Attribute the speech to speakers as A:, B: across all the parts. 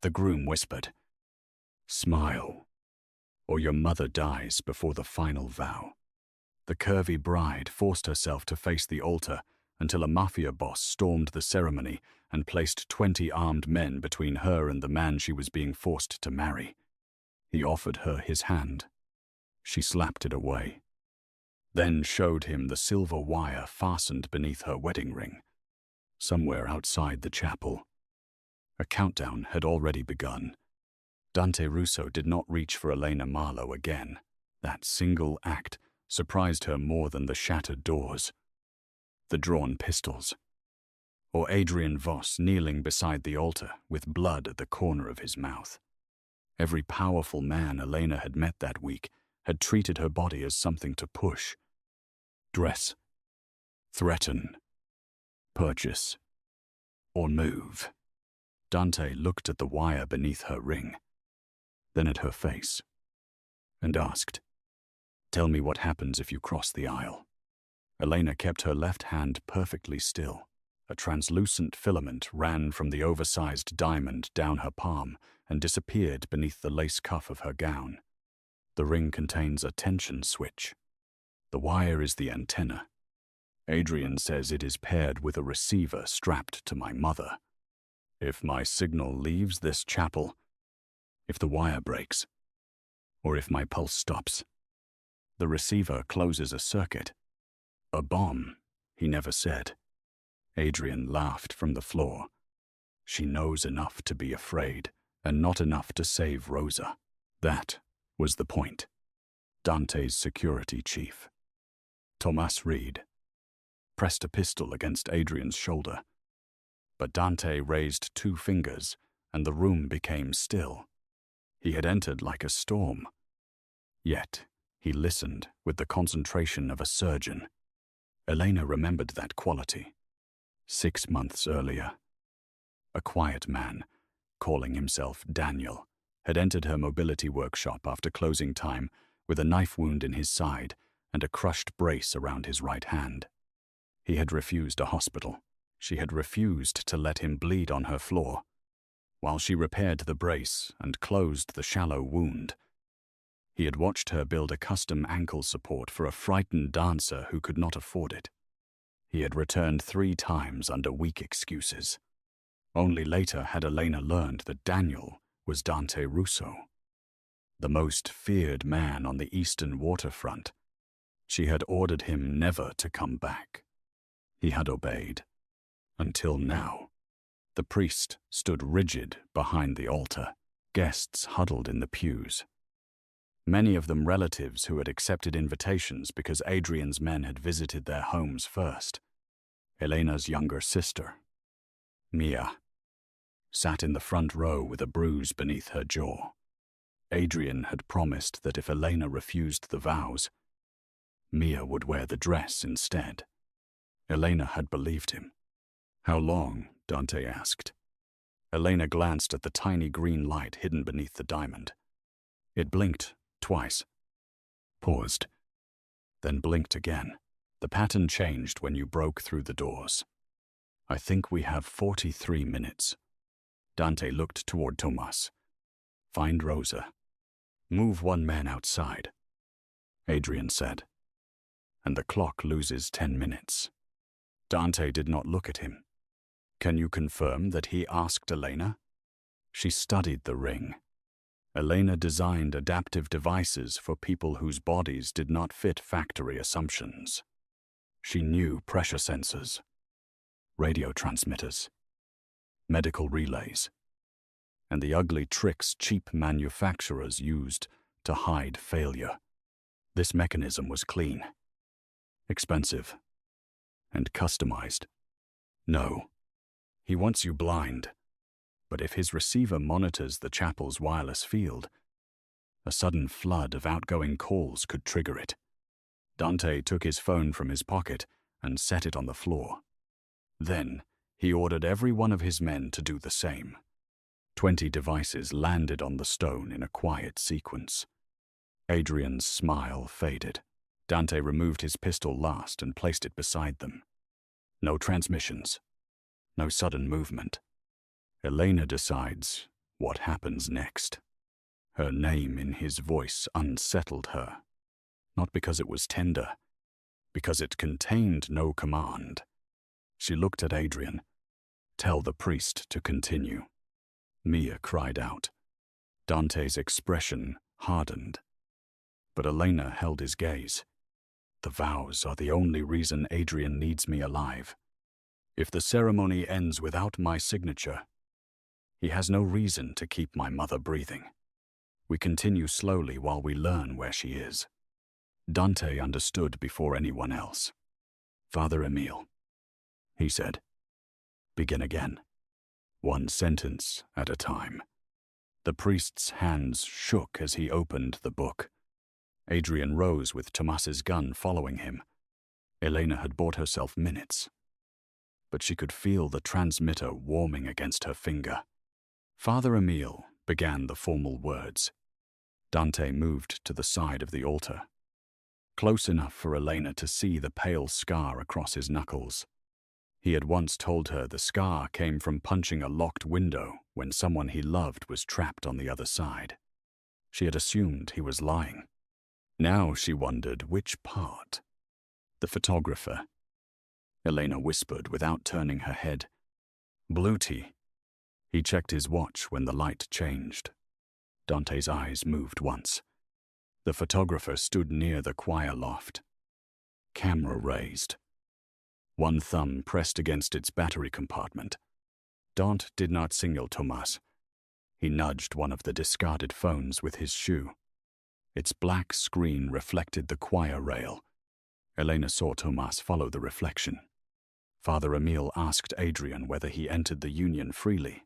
A: The groom whispered, "Smile, or your mother dies before the final vow." The curvy bride forced herself to face the altar until a Mafia boss stormed the ceremony and placed 20 armed men between her and the man she was being forced to marry. He offered her his hand. She slapped it away, then showed him the silver wire fastened beneath her wedding ring. Somewhere outside the chapel, a countdown had already begun. Dante Russo did not reach for Elena Marlowe again. That single act surprised her more than the shattered doors, the drawn pistols, or Adrian Voss kneeling beside the altar with blood at the corner of his mouth. Every powerful man Elena had met that week had treated her body as something to push, dress, threaten, purchase, or move. Dante looked at the wire beneath her ring, then at her face, and asked, "Tell me what happens if you cross the aisle." Elena kept her left hand perfectly still. A translucent filament ran from the oversized diamond down her palm and disappeared beneath the lace cuff of her gown. The ring contains a tension switch. The wire is the antenna. Adrian says it is paired with a receiver strapped to my mother. If my signal leaves this chapel, if the wire breaks, or if my pulse stops, the receiver closes a circuit. A bomb, he never said. Adrian laughed from the floor. She knows enough to be afraid, and not enough to save Rosa. That was the point. Dante's security chief, Thomas Reed, pressed a pistol against Adrian's shoulder. But Dante raised 2 fingers, and the room became still. He had entered like a storm. Yet, he listened with the concentration of a surgeon. Elena remembered that quality. 6 months earlier, a quiet man, calling himself Daniel, had entered her mobility workshop after closing time with a knife wound in his side and a crushed brace around his right hand. He had refused a hospital. She had refused to let him bleed on her floor, while she repaired the brace and closed the shallow wound. He had watched her build a custom ankle support for a frightened dancer who could not afford it. He had returned 3 times under weak excuses. Only later had Elena learned that Daniel was Dante Russo, the most feared man on the eastern waterfront. She had ordered him never to come back. He had obeyed. Until now. The priest stood rigid behind the altar. Guests huddled in the pews. Many of them relatives who had accepted invitations because Adrian's men had visited their homes first. Elena's younger sister, Mia, sat in the front row with a bruise beneath her jaw. Adrian had promised that if Elena refused the vows, Mia would wear the dress instead. Elena had believed him. "How long?" Dante asked. Elena glanced at the tiny green light hidden beneath the diamond. It blinked twice, paused, then blinked again. The pattern changed when you broke through the doors. "I think we have 43 minutes. Dante looked toward Tomas. "Find Rosa. Move 1 man outside," Adrian said. "And the clock loses 10 minutes. Dante did not look at him. "Can you confirm that he asked Elena?" She studied the ring. Elena designed adaptive devices for people whose bodies did not fit factory assumptions. She knew pressure sensors, radio transmitters, medical relays, and the ugly tricks cheap manufacturers used to hide failure. This mechanism was clean, expensive, and customized. "No, he wants you blind. But if his receiver monitors the chapel's wireless field, a sudden flood of outgoing calls could trigger it." Dante took his phone from his pocket and set it on the floor. Then he ordered every one of his men to do the same. 20 devices landed on the stone in a quiet sequence. Adrian's smile faded. Dante removed his pistol last and placed it beside them. No transmissions. No sudden movement. Elena decides What happens next? Her name in his voice unsettled her, not because it was tender, because it contained no command. She looked at Adrian. Tell the priest to continue. Mia cried out. Dante's expression hardened. But Elena held his gaze. The vows are the only reason Adrian needs me alive. If the ceremony ends without my signature, he has no reason to keep my mother breathing. We continue slowly while we learn where she is. Dante understood before anyone else. Father Emile, he said, begin again. One sentence at a time. The priest's hands shook as he opened the book. Adrian rose with Tomas's gun following him. Elena had bought herself minutes, but she could feel the transmitter warming against her finger. Father Emile began the formal words. Dante moved to the side of the altar, close enough for Elena to see the pale scar across his knuckles. He had once told her the scar came from punching a locked window when someone he loved was trapped on the other side. She had assumed he was lying. Now she wondered which part. The photographer. Elena whispered without turning her head. Blue tea. He checked his watch when the light changed. Dante's eyes moved once. The photographer stood near the choir loft. Camera raised. One thumb pressed against its battery compartment. Dante did not signal Tomas. He nudged one of the discarded phones with his shoe. Its black screen reflected the choir rail. Elena saw Tomas follow the reflection. Father Emile asked Adrian whether he entered the union freely.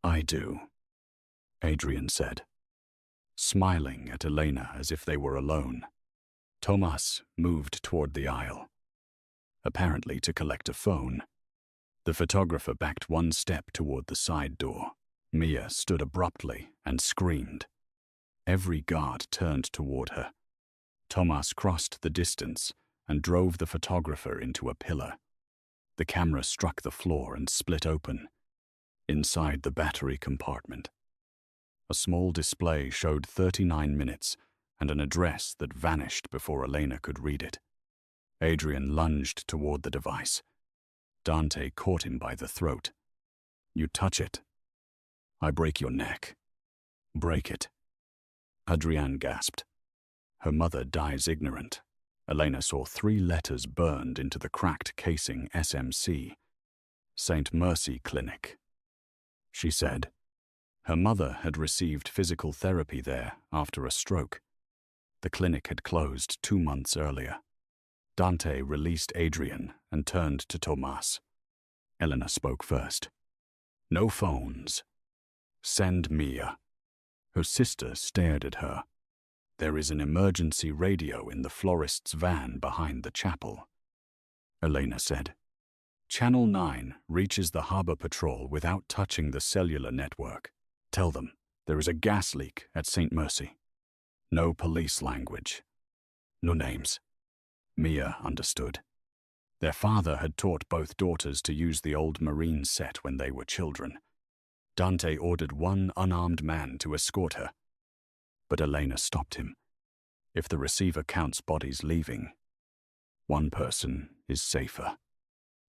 A: I do, Adrian said, smiling at Elena as if they were alone. Tomas moved toward the aisle, apparently to collect a phone. The photographer backed one step toward the side door. Mia stood abruptly and screamed. Every guard turned toward her. Tomas crossed the distance and drove the photographer into a pillar. The camera struck the floor and split open. Inside the battery compartment, a small display showed 39 minutes and an address that vanished before Elena could read it. Adrian lunged toward the device. Dante caught him by the throat. You touch it, I break your neck. Break it. Adrienne gasped. Her mother dies ignorant. Elena saw 3 letters burned into the cracked casing SMC. St. Mercy Clinic. She said. Her mother had received physical therapy there after a stroke. The clinic had closed 2 months earlier. Dante released Adrian and turned to Tomas. Elena spoke first. No phones. Send Mia. Her sister stared at her. There is an emergency radio in the florist's van behind the chapel, Elena said. Channel 9 reaches the harbor patrol without touching the cellular network. Tell them there is a gas leak at St. Mercy. No police language. No names. Mia understood. Their father had taught both daughters to use the old Marine set when they were children. Dante ordered one unarmed man to escort her. But Elena stopped him. If the receiver counts bodies leaving, one person is safer.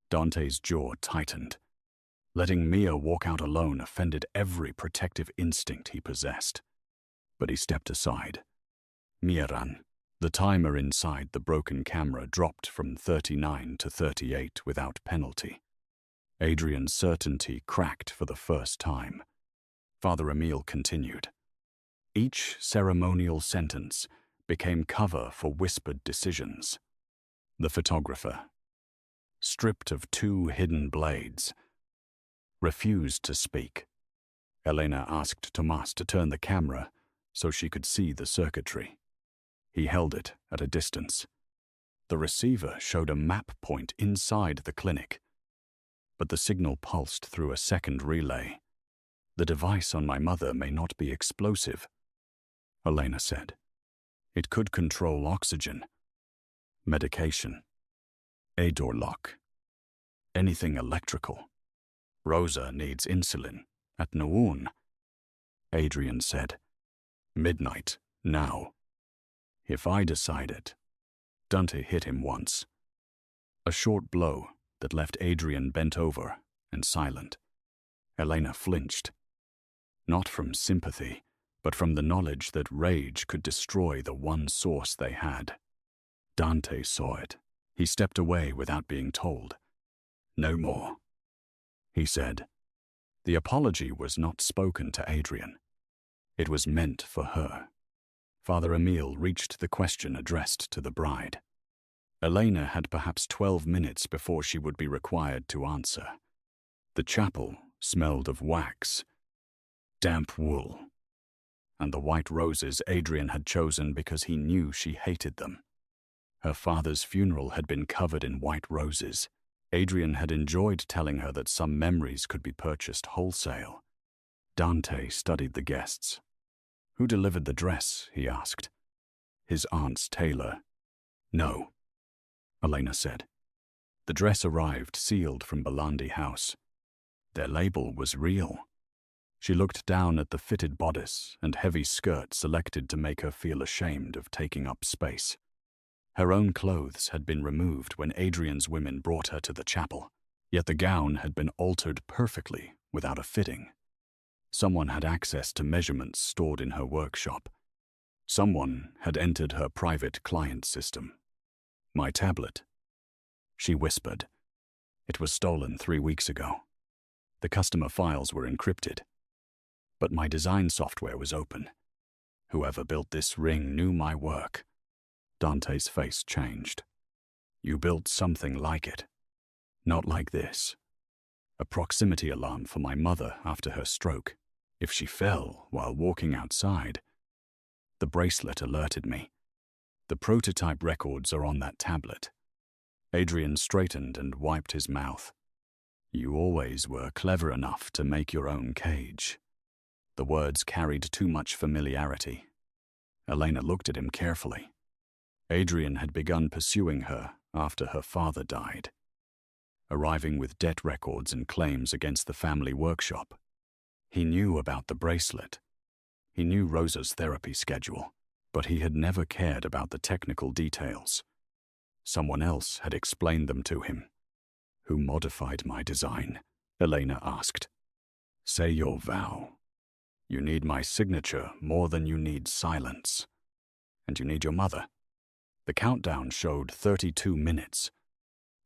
A: Dante's jaw tightened. Letting Mia walk out alone offended every protective instinct he possessed. But he stepped aside. Mia ran. The timer inside the broken camera dropped from 39 to 38 without penalty. Adrian's certainty cracked for the first time. Father Emile continued. Each ceremonial sentence became cover for whispered decisions. The photographer, stripped of 2 hidden blades, refused to speak. Elena asked Tomas to turn the camera so she could see the circuitry. He held it at a distance. The receiver showed a map point inside the clinic, but the signal pulsed through a second relay. The device on my mother may not be explosive, Elena said. It could control oxygen, medication, a door lock, anything electrical. Rosa needs insulin at noon. Adrian said. Midnight, now. If I decided. Dante hit him once. A short blow that left Adrian bent over and silent. Elena flinched. Not from sympathy, but from the knowledge that rage could destroy the one source they had. Dante saw it. He stepped away without being told. No more, he said. The apology was not spoken to Adrian. It was meant for her. Father Emile reached the question addressed to the bride. Elena had perhaps 12 minutes before she would be required to answer. The chapel smelled of wax, damp wool, and the white roses Adrian had chosen because he knew she hated them. Her father's funeral had been covered in white roses. Adrian had enjoyed telling her that some memories could be purchased wholesale. Dante studied the guests. Who delivered the dress, he asked. His aunt's tailor. No, Elena said. The dress arrived sealed from Belandi House. Their label was real. She looked down at the fitted bodice and heavy skirt selected to make her feel ashamed of taking up space. Her own clothes had been removed when Adrian's women brought her to the chapel, yet the gown had been altered perfectly without a fitting. Someone had access to measurements stored in her workshop. Someone had entered her private client system. My tablet, she whispered. It was stolen 3 weeks ago. The customer files were encrypted. But my design software was open. Whoever built this ring knew my work. Dante's face changed. You built something like it. Not like this. A proximity alarm for my mother after her stroke, if she fell while walking outside. The bracelet alerted me. The prototype records are on that tablet. Adrian straightened and wiped his mouth. You always were clever enough to make your own cage. The words carried too much familiarity. Elena looked at him carefully. Adrian had begun pursuing her after her father died, arriving with debt records and claims against the family workshop. He knew about the bracelet. He knew Rosa's therapy schedule, but he had never cared about the technical details. Someone else had explained them to him. Who modified my design? Elena asked. Say your vow. You need my signature more than you need silence. And you need your mother. The countdown showed 32 minutes.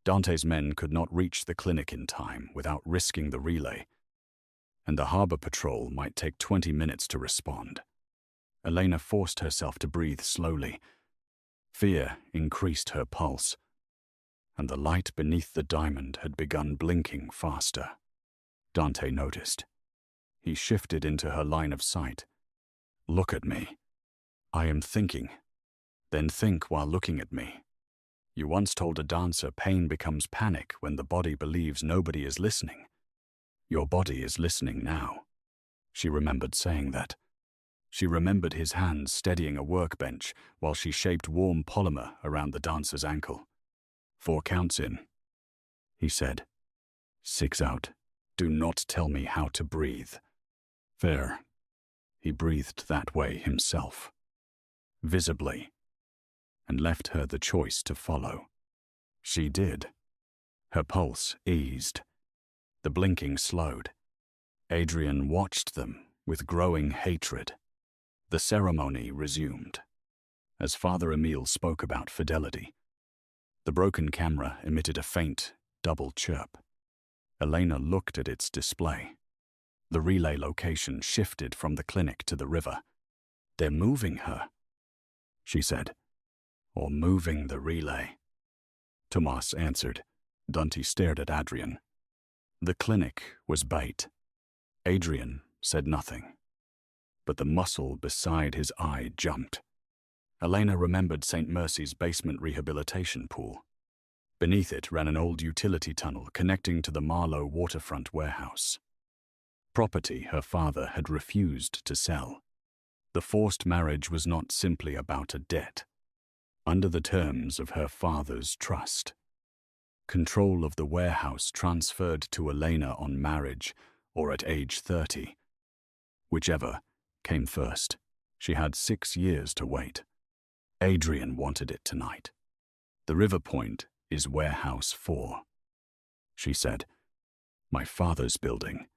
A: Dante's men could not reach the clinic in time without risking the relay, and the harbor patrol might take 20 minutes to respond. Elena forced herself to breathe slowly. Fear increased her pulse, and the light beneath the diamond had begun blinking faster. Dante noticed. He shifted into her line of sight. Look at me. I am thinking. Then think while looking at me. You once told a dancer pain becomes panic when the body believes nobody is listening. Your body is listening now. She remembered saying that. She remembered his hands steadying a workbench while she shaped warm polymer around the dancer's ankle. 4 counts in, he said. 6 out. Do not tell me how to breathe. Fair. He breathed that way himself, visibly, and left her the choice to follow. She did. Her pulse eased. The blinking slowed. Adrian watched them with growing hatred. The ceremony resumed. As Father Emile spoke about fidelity, the broken camera emitted a faint, double chirp. Elena looked at its display. The relay location shifted from the clinic to the river. They're moving her, she said. Or moving the relay. Tomas answered. Dante stared at Adrian. The clinic was bait. Adrian said nothing, but the muscle beside his eye jumped. Elena remembered St. Mercy's basement rehabilitation pool. Beneath it ran an old utility tunnel connecting to the Marlowe waterfront warehouse. Property her father had refused to sell. The forced marriage was not simply about a debt. Under the terms of her father's trust, control of the warehouse transferred to Elena on marriage or at age 30. Whichever, came first. She had 6 years to wait. Adrian wanted it tonight. The river point is warehouse 4, she said. My father's building.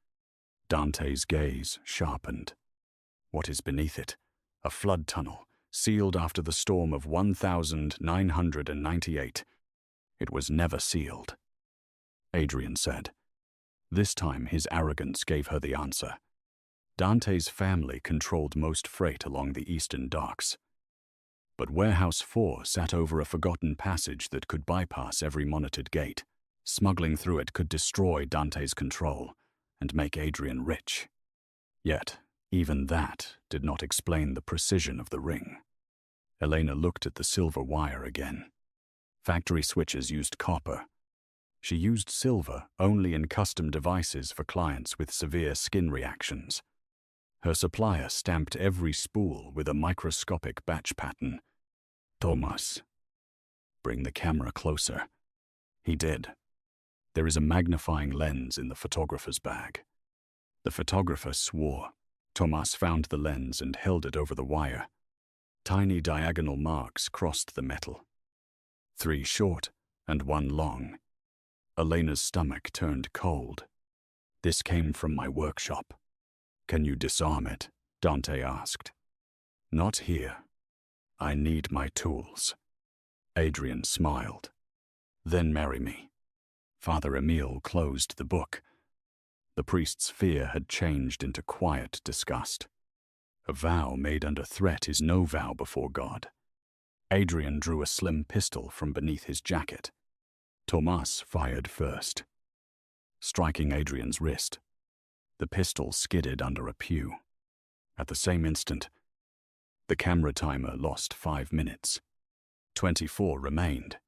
A: Dante's gaze sharpened. What is beneath it? A flood tunnel, sealed after the storm of 1998. It was never sealed, Adrian said. This time his arrogance gave her the answer. Dante's family controlled most freight along the eastern docks. But Warehouse 4 sat over a forgotten passage that could bypass every monitored gate. Smuggling through it could destroy Dante's control and make Adrian rich. Yet, even that did not explain the precision of the ring. Elena looked at the silver wire again. Factory switches used copper. She used silver only in custom devices for clients with severe skin reactions. Her supplier stamped every spool with a microscopic batch pattern. Thomas, bring the camera closer. He did. There is a magnifying lens in the photographer's bag. The photographer swore. Thomas found the lens and held it over the wire. Tiny diagonal marks crossed the metal. 3 short and 1 long. Elena's stomach turned cold. This came from my workshop. Can you disarm it? Dante asked. Not here. I need my tools. Adrian smiled. Then marry me. Father Emile closed the book. The priest's fear had changed into quiet disgust. A vow made under threat is no vow before God. Adrian drew a slim pistol from beneath his jacket. Thomas fired first, striking Adrian's wrist. The pistol skidded under a pew. At the same instant, the camera timer lost 5 minutes. 24 remained.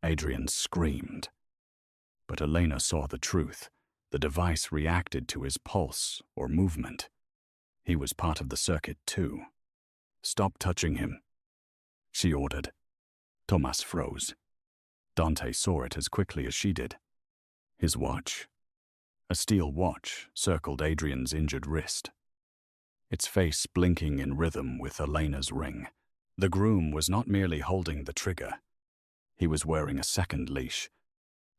A: Adrian screamed. But Elena saw the truth. The device reacted to his pulse or movement. He was part of the circuit too. Stop touching him, she ordered. Thomas froze. Dante saw it as quickly as she did. His watch. A steel watch circled Adrian's injured wrist, its face blinking in rhythm with Elena's ring. The groom was not merely holding the trigger. He was wearing a second leash.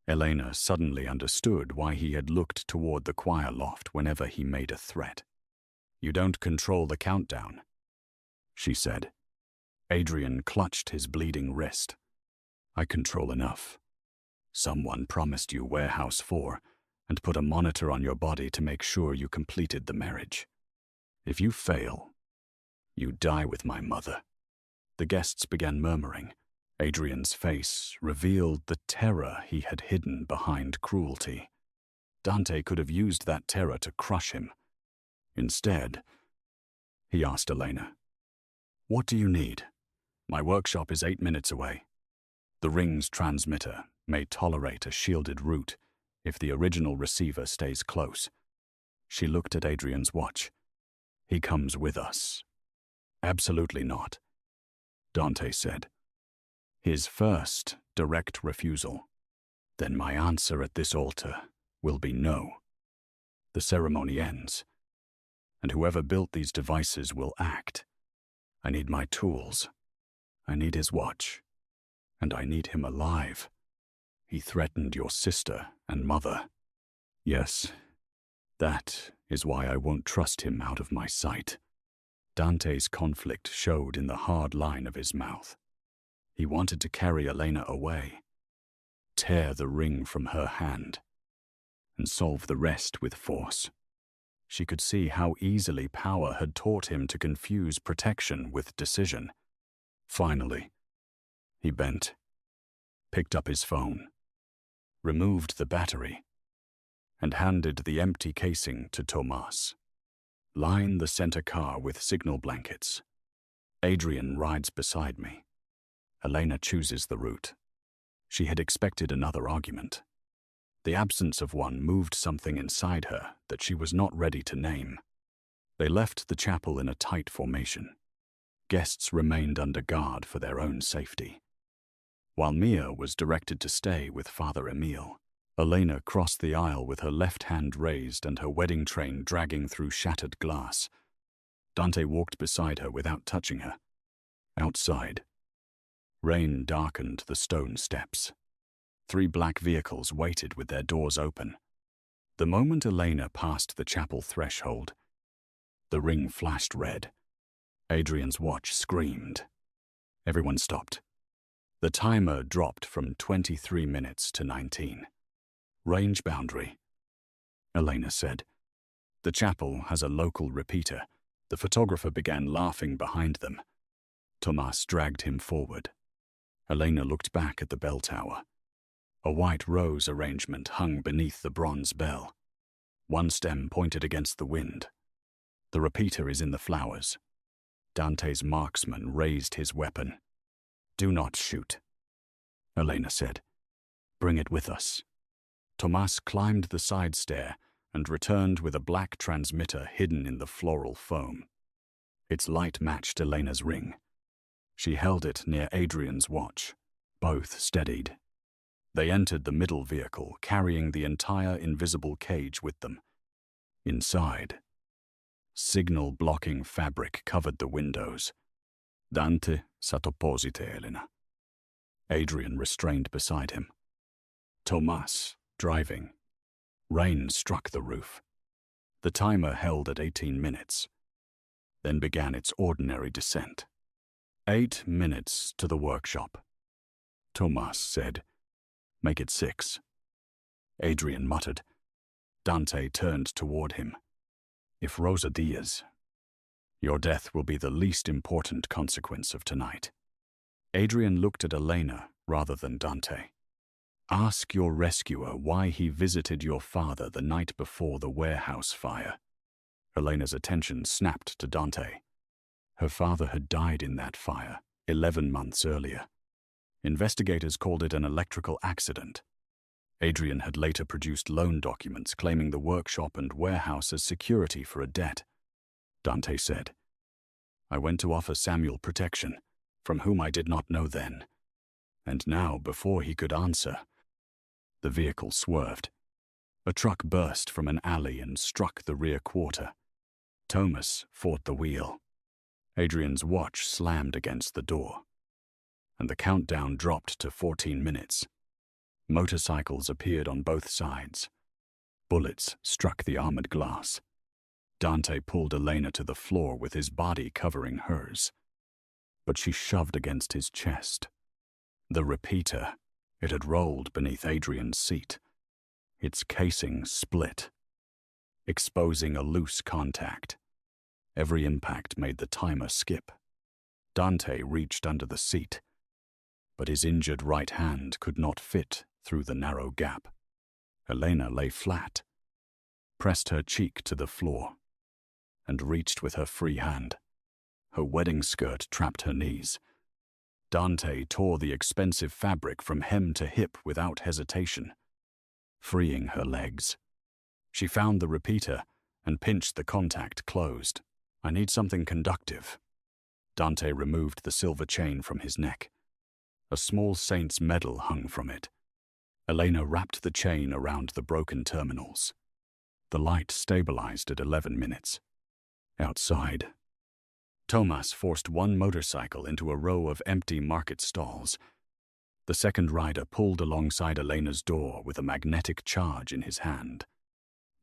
A: Elena suddenly understood why he had looked toward the choir loft whenever he made a threat. You don't control the countdown, she said. Adrian clutched his bleeding wrist. I control enough. Someone promised you Warehouse 4 and put a monitor on your body to make sure you completed the marriage. If you fail, you die with my mother. The guests began murmuring. Adrian's face revealed the terror he had hidden behind cruelty. Dante could have used that terror to crush him. Instead, he asked Elena, what do you need? My workshop is 8 minutes away. The ring's transmitter may tolerate a shielded route if the original receiver stays close. She looked at Adrian's watch. He comes with us. Absolutely not, Dante said. His first direct refusal. Then my answer at this altar will be no. The ceremony ends, and whoever built these devices will act. I need my tools. I need his watch. And I need him alive. He threatened your sister and mother. Yes, that is why I won't trust him out of my sight. Dante's conflict showed in the hard line of his mouth. He wanted to carry Elena away, tear the ring from her hand, and solve the rest with force. She could see how easily power had taught him to confuse protection with decision. Finally, he bent, picked up his phone, removed the battery, and handed the empty casing to Thomas. Line the center car with signal blankets. Adrian rides beside me. Elena chooses the route. She had expected another argument. The absence of one moved something inside her that she was not ready to name. They left the chapel in a tight formation. Guests remained under guard for their own safety. While Mia was directed to stay with Father Emile, Elena crossed the aisle with her left hand raised and her wedding train dragging through shattered glass. Dante walked beside her without touching her. Outside, rain darkened the stone steps. 3 black vehicles waited with their doors open. The moment Elena passed the chapel threshold, the ring flashed red. Adrian's watch screamed. Everyone stopped. The timer dropped from 23 minutes to 19. Range boundary, Elena said. The chapel has a local repeater. The photographer began laughing behind them. Tomas dragged him forward. Elena looked back at the bell tower. A white rose arrangement hung beneath the bronze bell. One stem pointed against the wind. The repeater is in the flowers. Dante's marksman raised his weapon. Do not shoot, Elena said. Bring it with us. Tomas climbed the side stair and returned with a black transmitter hidden in the floral foam. Its light matched Elena's ring. She held it near Adrian's watch. Both steadied. They entered the middle vehicle, carrying the entire invisible cage with them. Inside, signal-blocking fabric covered the windows. Dante s'attoposite, Elena. Adrian restrained beside him. Tomas, driving. Rain struck the roof. The timer held at 18 minutes, then began its ordinary descent. 8 minutes to the workshop. Tomas said, Make it 6. Adrian muttered. Dante turned toward him. If Rosa Diaz, your death will be the least important consequence of tonight. Adrian looked at Elena rather than Dante. Ask your rescuer why he visited your father the night before the warehouse fire. Elena's attention snapped to Dante. Her father had died in that fire 11 months earlier. Investigators called it an electrical accident. Adrian had later produced loan documents claiming the workshop and warehouse as security for a debt. Dante said, I went to offer Samuel protection, from whom I did not know then. And now, before he could answer, the vehicle swerved. A truck burst from an alley and struck the rear quarter. Tomas fought the wheel. Adrian's watch slammed against the door, and the countdown dropped to 14 minutes. Motorcycles appeared on both sides. Bullets struck the armored glass. Dante pulled Elena to the floor with his body covering hers, but she shoved against his chest. The repeater, it had rolled beneath Adrian's seat. Its casing split, exposing a loose contact. Every impact made the timer skip. Dante reached under the seat, but his injured right hand could not fit through the narrow gap. Elena lay flat, pressed her cheek to the floor, and reached with her free hand. Her wedding skirt trapped her knees. Dante tore the expensive fabric from hem to hip without hesitation, freeing her legs. She found the repeater and pinched the contact closed. I need something conductive. Dante removed the silver chain from his neck. A small saint's medal hung from it. Elena wrapped the chain around the broken terminals. The light stabilized at 11 minutes. Outside, Tomas forced one motorcycle into a row of empty market stalls. The second rider pulled alongside Elena's door with a magnetic charge in his hand.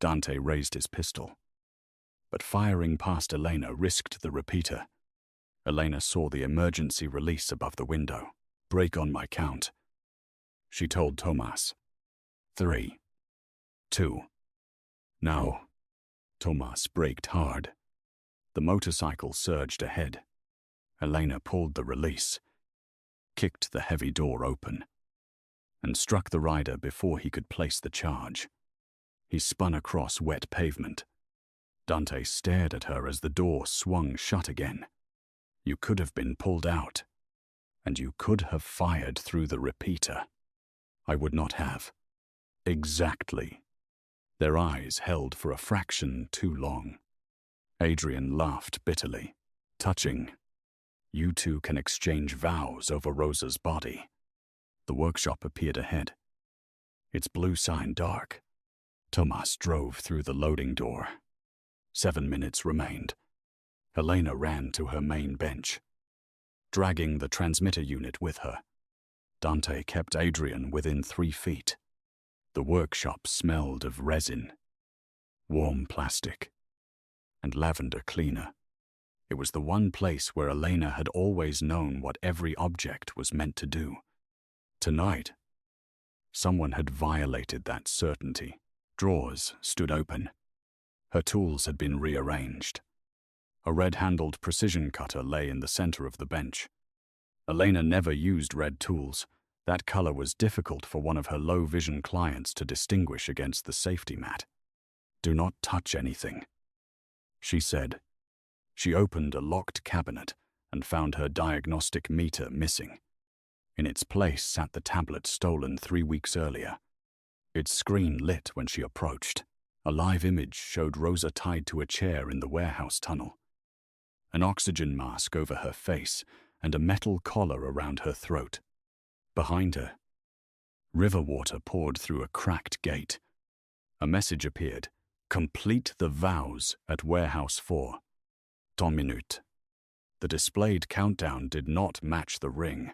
A: Dante raised his pistol, but firing past Elena risked the repeater. Elena saw the emergency release above the window. Break on my count, she told Tomas. 3, 2. Now. Tomas braked hard. The motorcycle surged ahead. Elena pulled the release, kicked the heavy door open, and struck the rider before he could place the charge. He spun across wet pavement. Dante stared at her as the door swung shut again. You could have been pulled out, and you could have fired through the repeater. I would not have. Exactly. Their eyes held for a fraction too long. Adrian laughed bitterly. Touching. You two can exchange vows over Rosa's body. The workshop appeared ahead, its blue sign dark. Tomas drove through the loading door. 7 minutes remained. Elena ran to her main bench, dragging the transmitter unit with her. Dante kept Adrian within 3 feet. The workshop smelled of resin, warm plastic, and lavender cleaner. It was the one place where Elena had always known what every object was meant to do. Tonight, someone had violated that certainty. Drawers stood open. Her tools had been rearranged. A red-handled precision cutter lay in the center of the bench. Elena never used red tools. That color was difficult for one of her low-vision clients to distinguish against the safety mat. "Do not touch anything," she said. She opened a locked cabinet and found her diagnostic meter missing. In its place sat the tablet stolen 3 weeks earlier. Its screen lit when she approached. A live image showed Rosa tied to a chair in the warehouse tunnel. An oxygen mask over her face and a metal collar around her throat. Behind her, river water poured through a cracked gate. A message appeared: "Complete the vows at warehouse 4. 10 minutes." The displayed countdown did not match the ring.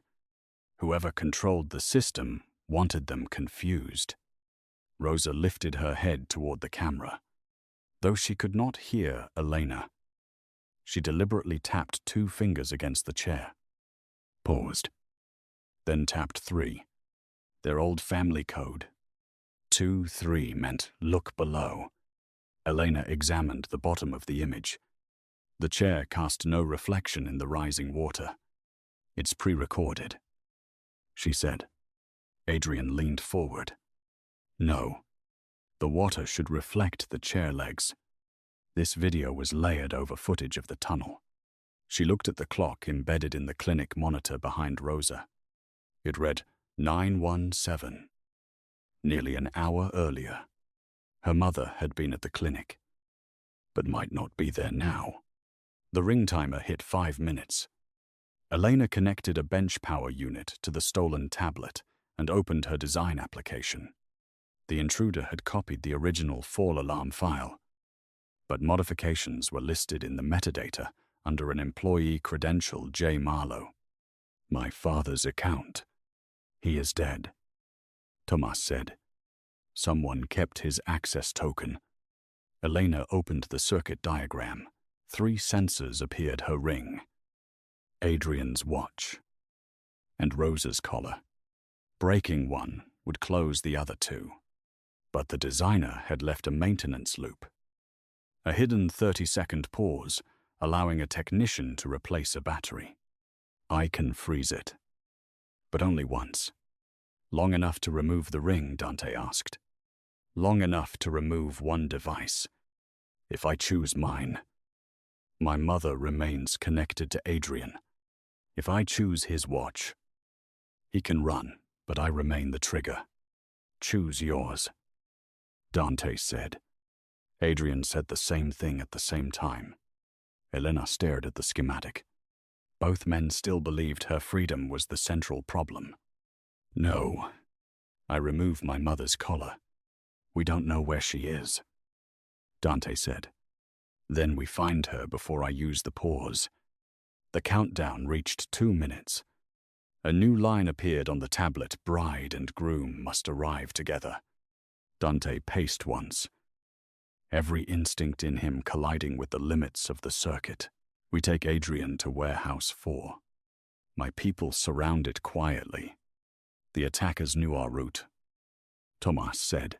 A: Whoever controlled the system wanted them confused. Rosa lifted her head toward the camera. Though she could not hear Elena, she deliberately tapped 2 fingers against the chair, paused, then tapped 3. Their old family code. 2-3 meant look below. Elena examined the bottom of the image. The chair cast no reflection in the rising water. "It's pre-recorded," she said. Adrian leaned forward. "No. The water should reflect the chair legs." This video was layered over footage of the tunnel. She looked at the clock embedded in the clinic monitor behind Rosa. It read 9:17. Nearly an hour earlier. Her mother had been at the clinic, but might not be there now. The ring timer hit 5 minutes. Elena connected a bench power unit to the stolen tablet and opened her design application. The intruder had copied the original fall alarm file, but modifications were listed in the metadata under an employee credential J. Marlowe. "My father's account. He is dead," Tomas said. "Someone kept his access token." Elena opened the circuit diagram. 3 sensors appeared her ring, Adrian's watch, and Rosa's collar. Breaking one would close the other 2. But the designer had left a maintenance loop. A hidden 30-second pause, allowing a technician to replace a battery. "I can freeze it." "But only once." "Long enough to remove the ring?" Dante asked. "Long enough to remove one device. If I choose mine, my mother remains connected to Adrian. If I choose his watch, he can run, but I remain the trigger. Choose yours," Dante said. Adrian said the same thing at the same time. Elena stared at the schematic. Both men still believed her freedom was the central problem. "No. I remove my mother's collar. We don't know where she is," Dante said. "Then we find her before I use the pause." The countdown reached 2 minutes. A new line appeared on the tablet: "Bride and groom must arrive together." Dante paced once, every instinct in him colliding with the limits of the circuit. "We take Adrian to warehouse 4. My people surround it quietly. The attackers knew our route," Tomas said.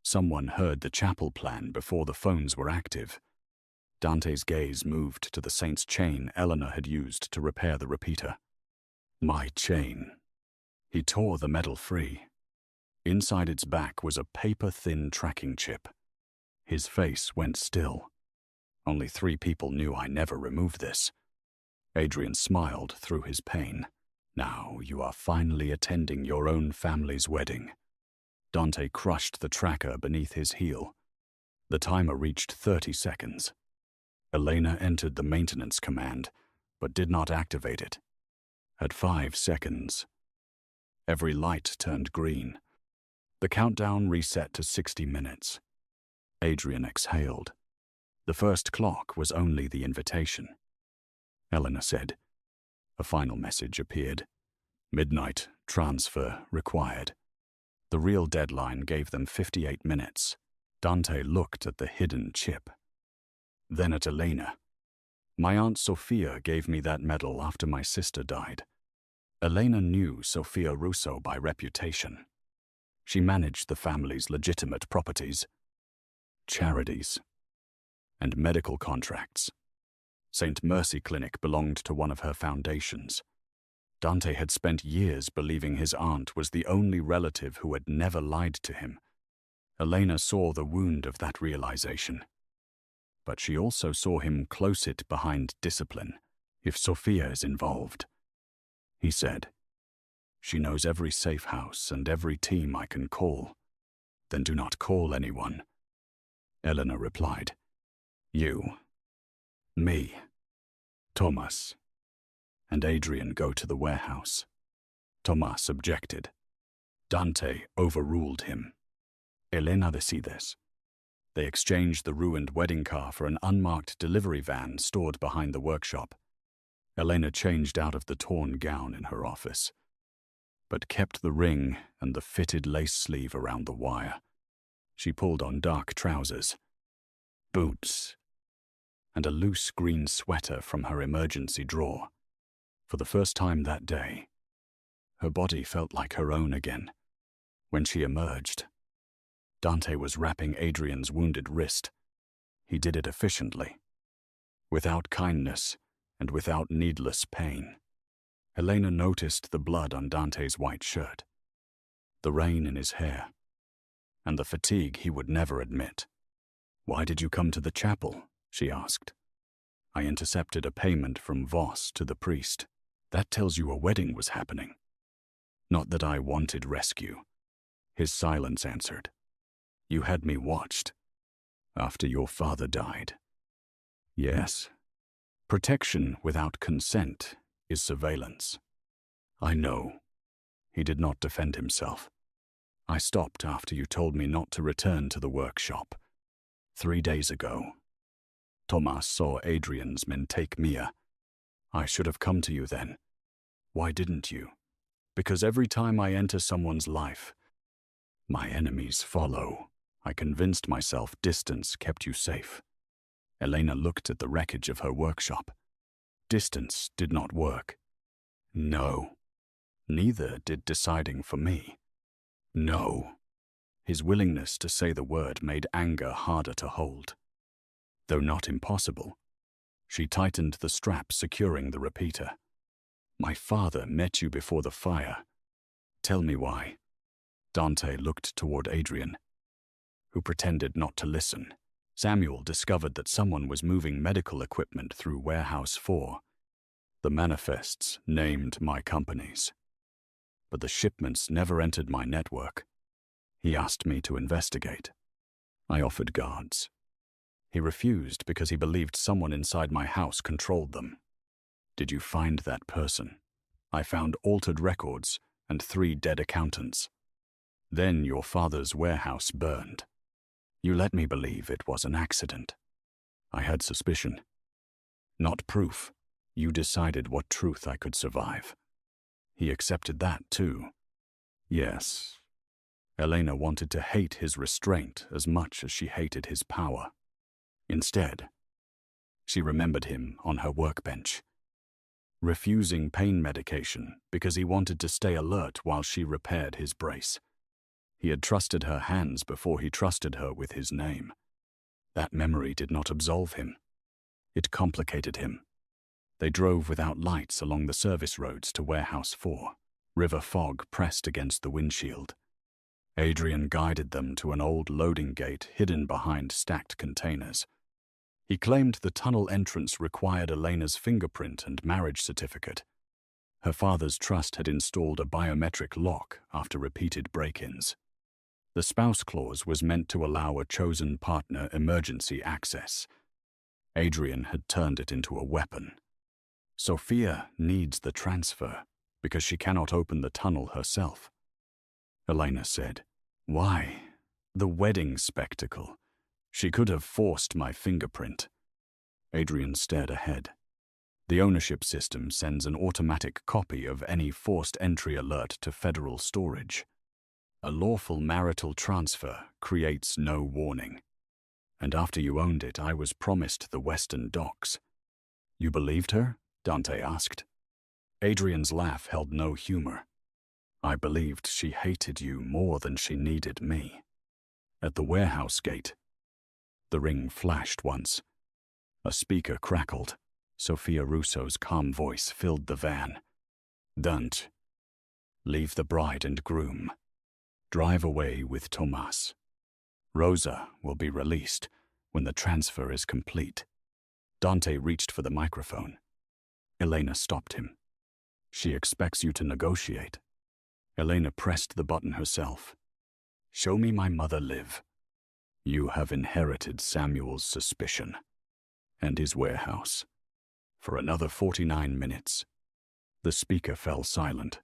A: "Someone heard the chapel plan before the phones were active." Dante's gaze moved to the saint's chain Elena had used to repair the repeater. "My chain." He tore the metal free. Inside its back was a paper-thin tracking chip. His face went still. "Only 3 people knew I never removed this." Adrian smiled through his pain. "Now you are finally attending your own family's wedding." Dante crushed the tracker beneath his heel. The timer reached 30 seconds. Elena entered the maintenance command, but did not activate it. At 5 seconds, every light turned green. The countdown reset to 60 minutes. Adrian exhaled. The first clock was only the invitation. Elena said. A final message appeared. Midnight, transfer required. The real deadline gave them 58 minutes. Dante looked at the hidden chip. Then at Elena. My Aunt Sophia gave me that medal after my sister died. Elena knew Sophia Russo by reputation. She managed the family's legitimate properties, charities, and medical contracts. St. Mercy Clinic belonged to one of her foundations. Dante had spent years believing his aunt was the only relative who had never lied to him. Elena saw the wound of that realization. But she also saw him close it behind discipline, if Sophia is involved. He said, She knows every safe house and every team I can call. Then do not call anyone. Elena replied, You, me, Thomas, and Adrian go to the warehouse. Thomas objected. Dante overruled him. Elena decides. They exchanged the ruined wedding car for an unmarked delivery van stored behind the workshop. Elena changed out of the torn gown in her office, but kept the ring and the fitted lace sleeve around the wire. She pulled on dark trousers, boots, and a loose green sweater from her emergency drawer. For the first time that day, her body felt like her own again. When she emerged, Dante was wrapping Adrian's wounded wrist. He did it efficiently, without kindness and without needless pain. Elena noticed the blood on Dante's white shirt, the rain in his hair, and the fatigue he would never admit. Why did you come to the chapel? She asked. I intercepted a payment from Voss to the priest. That tells you a wedding was happening. Not that I wanted rescue. His silence answered. You had me watched. After your father died. Yes. Protection without consent is surveillance. I know. He did not defend himself. I stopped after you told me not to return to the workshop. 3 days ago. Thomas saw Adrian's men take Mia. I should have come to you then. Why didn't you? Because every time I enter someone's life, my enemies follow. I convinced myself distance kept you safe. Elena looked at the wreckage of her workshop. Distance did not work. No. Neither did deciding for me. No. His willingness to say the word made anger harder to hold. Though not impossible, she tightened the strap securing the repeater. My father met you before the fire. Tell me why. Dante looked toward Adrian, who pretended not to listen. Samuel discovered that someone was moving medical equipment through Warehouse 4. The manifests named my companies, but the shipments never entered my network. He asked me to investigate. I offered guards. He refused because he believed someone inside my house controlled them. Did you find that person? I found altered records and 3 dead accountants. Then your father's warehouse burned. You let me believe it was an accident. I had suspicion. Not proof. You decided what truth I could survive. He accepted that too. Yes. Elena wanted to hate his restraint as much as she hated his power. Instead, she remembered him on her workbench, refusing pain medication because he wanted to stay alert while she repaired his brace. He had trusted her hands before he trusted her with his name. That memory did not absolve him. It complicated him. They drove without lights along the service roads to Warehouse 4. River fog pressed against the windshield. Adrian guided them to an old loading gate hidden behind stacked containers. He claimed the tunnel entrance required Elena's fingerprint and marriage certificate. Her father's trust had installed a biometric lock after repeated break-ins. The spouse clause was meant to allow a chosen partner emergency access. Adrian had turned it into a weapon. Sophia needs the transfer because she cannot open the tunnel herself. Elena said, Why? The wedding spectacle. She could have forced my fingerprint. Adrian stared ahead. The ownership system sends an automatic copy of any forced entry alert to federal storage. A lawful marital transfer creates no warning. And after you owned it, I was promised the Western Docks. You believed her? Dante asked. Adrian's laugh held no humor. I believed she hated you more than she needed me. At the warehouse gate, the ring flashed once. A speaker crackled. Sophia Russo's calm voice filled the van. Don't. Leave the bride and groom. Drive away with Tomas. Rosa will be released when the transfer is complete. Dante reached for the microphone. Elena stopped him. She expects you to negotiate. Elena pressed the button herself. Show me my mother live. You have inherited Samuel's suspicion and his warehouse. For another 49 minutes, the speaker fell silent.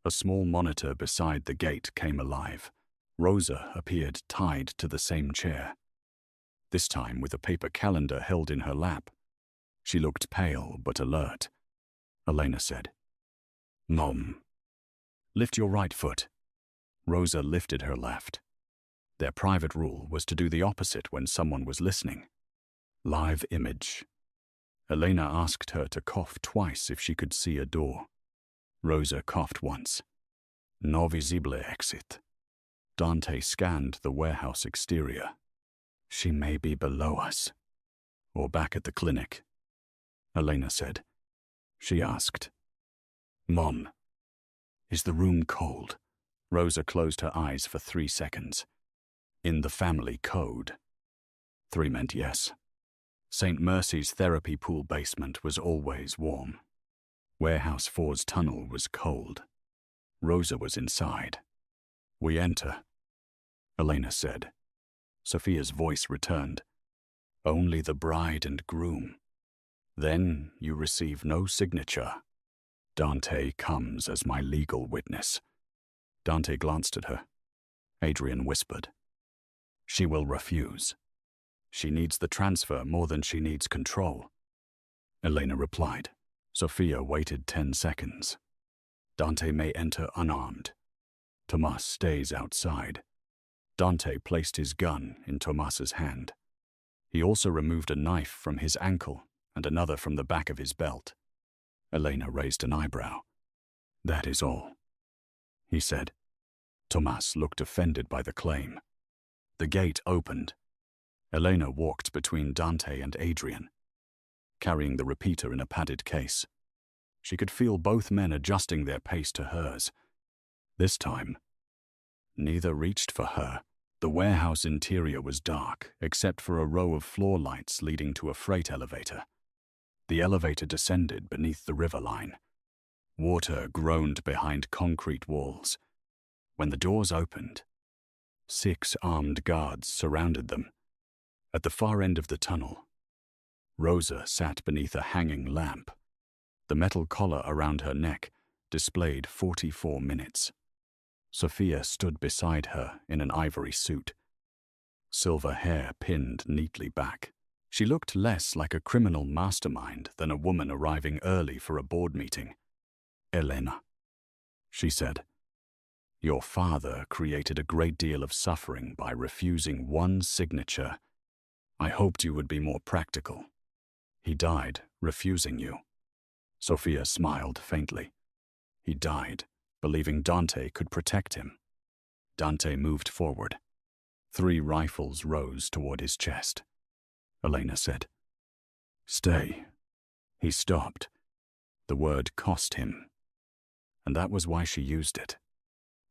A: A small monitor beside the gate came alive. Rosa appeared tied to the same chair, this time with a paper calendar held in her lap. She looked pale but alert. Elena said, Mom. Lift your right foot. Rosa lifted her left. Their private rule was to do the opposite when someone was listening. Live image. Elena asked her to cough twice if she could see a door. Rosa coughed once. No visible exit. Dante scanned the warehouse exterior. She may be below us. Or back at the clinic. Elena said. She asked, Mom, is the room cold? Rosa closed her eyes for 3 seconds. In the family code. 3 meant yes. St. Mercy's therapy pool basement was always warm. Warehouse 4's tunnel was cold. Rosa was inside. We enter, Elena said. Sophia's voice returned. Only the bride and groom. Then you receive no signature. Dante comes as my legal witness. Dante glanced at her. Adrian whispered. She will refuse. She needs the transfer more than she needs control. Elena replied. Sophia waited 10 seconds. Dante may enter unarmed. Tomas stays outside. Dante placed his gun in Tomas's hand. He also removed a knife from his ankle and another from the back of his belt. Elena raised an eyebrow. That is all, he said. Tomas looked offended by the claim. The gate opened. Elena walked between Dante and Adrian, carrying the repeater in a padded case. She could feel both men adjusting their pace to hers. This time, neither reached for her. The warehouse interior was dark, except for a row of floor lights leading to a freight elevator. The elevator descended beneath the river line. Water groaned behind concrete walls. When the doors opened, 6 armed guards surrounded them. At the far end of the tunnel, Rosa sat beneath a hanging lamp. The metal collar around her neck displayed 44 minutes. Sophia stood beside her in an ivory suit. Silver hair pinned neatly back. She looked less like a criminal mastermind than a woman arriving early for a board meeting. Elena, she said, your father created a great deal of suffering by refusing one signature. I hoped you would be more practical. He died refusing you. Sophia smiled faintly. He died believing Dante could protect him. Dante moved forward. 3 rifles rose toward his chest. Elena said, Stay. He stopped. The word cost him. And that was why she used it.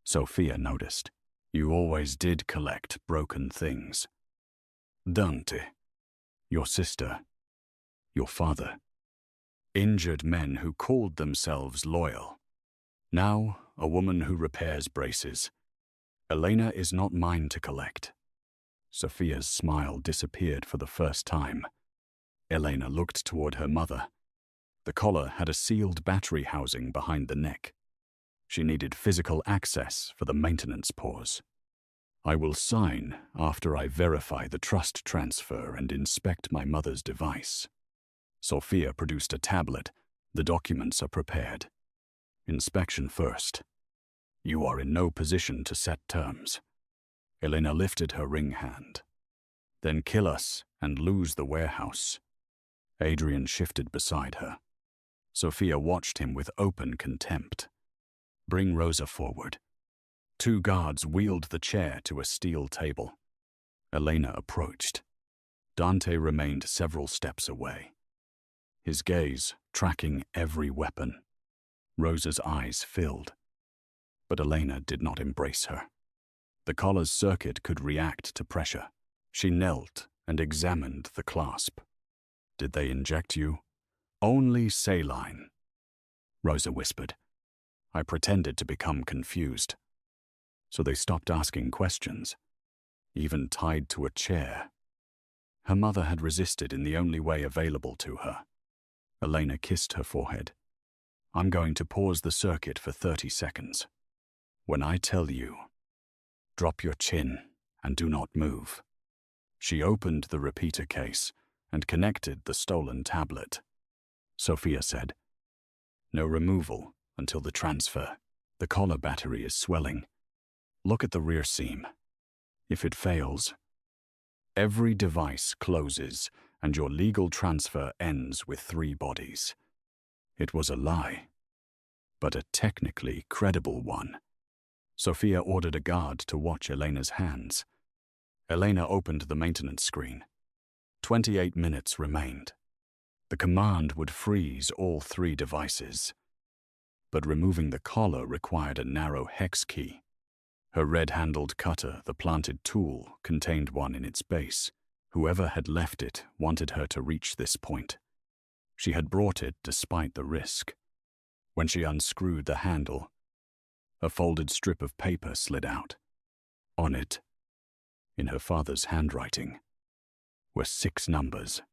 A: Sophia noticed. You always did collect broken things. Dante, your sister, your father. Injured men who called themselves loyal. Now, a woman who repairs braces. Elena is not mine to collect. Sophia's smile disappeared for the first time. Elena looked toward her mother. The collar had a sealed battery housing behind the neck. She needed physical access for the maintenance pause. I will sign after I verify the trust transfer and inspect my mother's device. Sophia produced a tablet. The documents are prepared. Inspection first. You are in no position to set terms. Elena lifted her ring hand. Then kill us and lose the warehouse. Adrian shifted beside her. Sophia watched him with open contempt. Bring Rosa forward. 2 guards wheeled the chair to a steel table. Elena approached. Dante remained several steps away, his gaze tracking every weapon. Rosa's eyes filled, but Elena did not embrace her. The collar's circuit could react to pressure. She knelt and examined the clasp. Did they inject you? Only saline, Rosa whispered. I pretended to become confused. So they stopped asking questions, even tied to a chair. Her mother had resisted in the only way available to her. Elena kissed her forehead. I'm going to pause the circuit for 30 seconds. When I tell you, drop your chin and do not move. She opened the repeater case and connected the stolen tablet. Sophia said, no removal until the transfer. The collar battery is swelling. Look at the rear seam. If it fails, every device closes and your legal transfer ends with 3 bodies. It was a lie, but a technically credible one. Sophia ordered a guard to watch Elena's hands. Elena opened the maintenance screen. 28 minutes remained. The command would freeze all 3 devices, but removing the collar required a narrow hex key. Her red-handled cutter, the planted tool, contained one in its base. Whoever had left it wanted her to reach this point. She had brought it despite the risk. When she unscrewed the handle, a folded strip of paper slid out. On it, in her father's handwriting, were 6 numbers.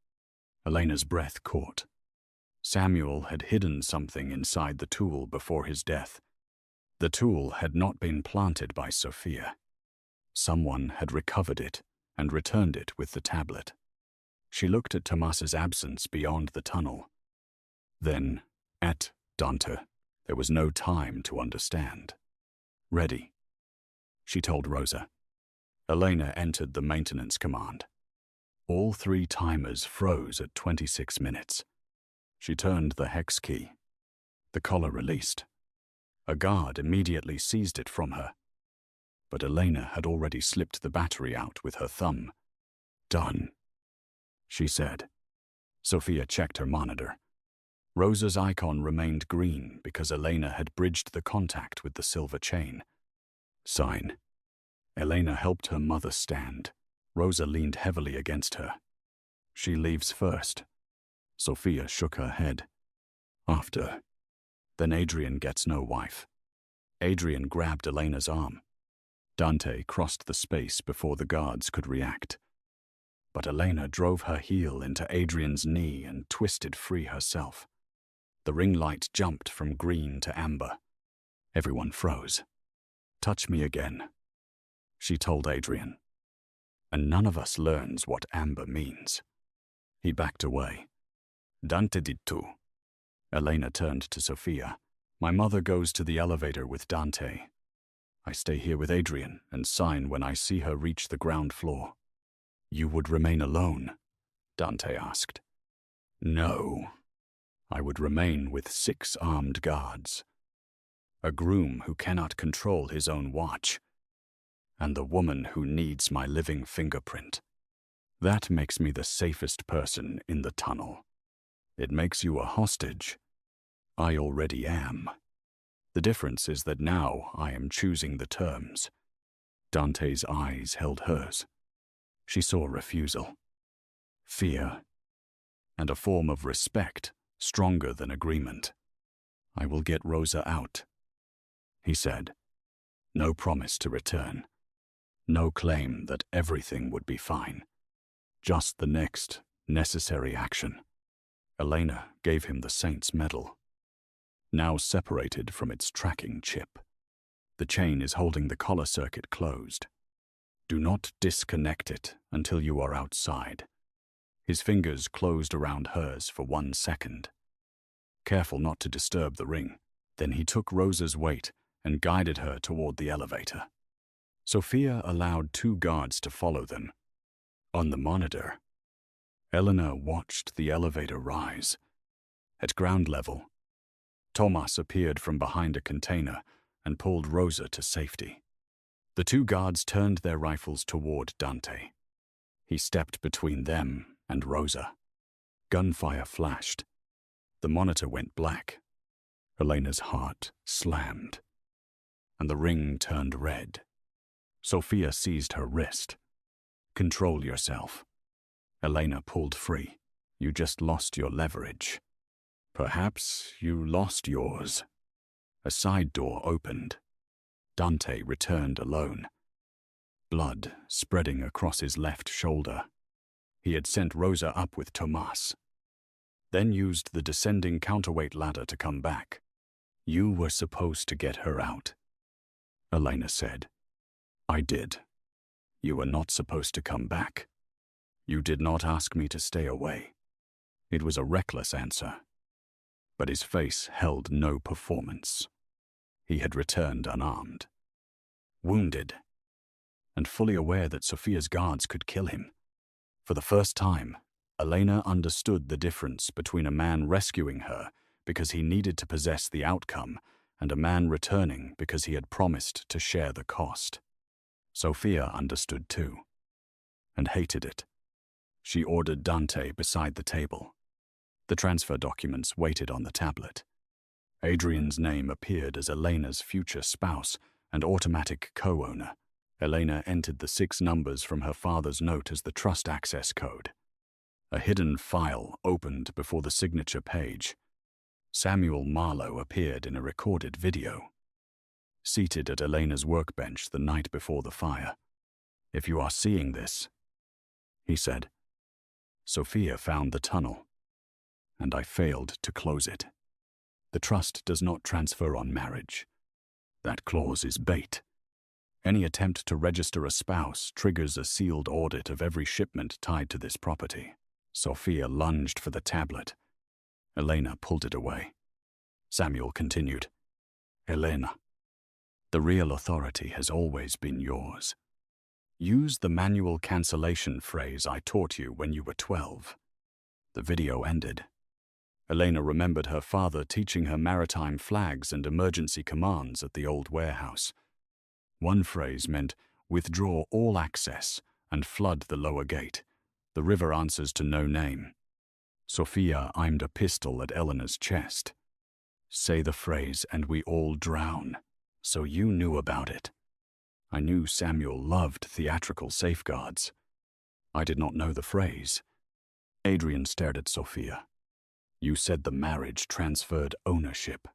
A: Elena's breath caught. Samuel had hidden something inside the tool before his death. The tool had not been planted by Sophia. Someone had recovered it and returned it with the tablet. She looked at Tomas's absence beyond the tunnel. Then, at Dante, there was no time to understand. Ready, she told Rosa. Elena entered the maintenance command. All 3 timers froze at 26 minutes. She turned the hex key. The collar released. A guard immediately seized it from her, but Elena had already slipped the battery out with her thumb. Done, she said. Sophia checked her monitor. Rosa's icon remained green because Elena had bridged the contact with the silver chain. Sign. Elena helped her mother stand. Rosa leaned heavily against her. She leaves first. Sophia shook her head. After. Then Adrian gets no wife. Adrian grabbed Elena's arm. Dante crossed the space before the guards could react. But Elena drove her heel into Adrian's knee and twisted free herself. The ring light jumped from green to amber. Everyone froze. Touch me again, she told Adrian. And none of us learns what amber means. He backed away. Dante did too. Elena turned to Sophia. My mother goes to the elevator with Dante. I stay here with Adrian and sign when I see her reach the ground floor. You would remain alone? Dante asked. No. I would remain with 6 armed guards. A groom who cannot control his own watch. And the woman who needs my living fingerprint. That makes me the safest person in the tunnel. It makes you a hostage. I already am. The difference is that now I am choosing the terms. Dante's eyes held hers. She saw refusal, fear, and a form of respect stronger than agreement. I will get Rosa out, he said. No promise to return. No claim that everything would be fine. Just the next necessary action. Elena gave him the Saint's medal, now separated from its tracking chip. The chain is holding the collar circuit closed. Do not disconnect it until you are outside. His fingers closed around hers for 1 second. Careful not to disturb the ring. Then he took Rosa's weight and guided her toward the elevator. Sophia allowed 2 guards to follow them. On the monitor, Elena watched the elevator rise. At ground level, Tomas appeared from behind a container and pulled Rosa to safety. The 2 guards turned their rifles toward Dante. He stepped between them and Rosa. Gunfire flashed. The monitor went black. Elena's heart slammed, and the ring turned red. Sophia seized her wrist. Control yourself. Elena pulled free. You just lost your leverage. Perhaps you lost yours. A side door opened. Dante returned alone. Blood spreading across his left shoulder. He had sent Rosa up with Tomas, then used the descending counterweight ladder to come back. You were supposed to get her out, Elena said. I did. You were not supposed to come back. You did not ask me to stay away. It was a reckless answer. But his face held no performance. He had returned unarmed, wounded, and fully aware that Sophia's guards could kill him. For the first time, Elena understood the difference between a man rescuing her because he needed to possess the outcome and a man returning because he had promised to share the cost. Sophia understood too, and hated it. She ordered Dante beside the table. The transfer documents waited on the tablet. Adrian's name appeared as Elena's future spouse and automatic co-owner. Elena entered the 6 numbers from her father's note as the trust access code. A hidden file opened before the signature page. Samuel Marlowe appeared in a recorded video, seated at Elena's workbench the night before the fire. If you are seeing this, he said, Sophia found the tunnel, and I failed to close it. The trust does not transfer on marriage. That clause is bait. Any attempt to register a spouse triggers a sealed audit of every shipment tied to this property. Sophia lunged for the tablet. Elena pulled it away. Samuel continued, Elena, the real authority has always been yours. Use the manual cancellation phrase I taught you when you were 12. The video ended. Elena remembered her father teaching her maritime flags and emergency commands at the old warehouse. One phrase meant, withdraw all access and flood the lower gate. The river answers to no name. Sophia aimed a pistol at Elena's chest. Say the phrase and we all drown. So you knew about it. I knew Samuel loved theatrical safeguards. I did not know the phrase. Adrian stared at Sophia. You said the marriage transferred ownership.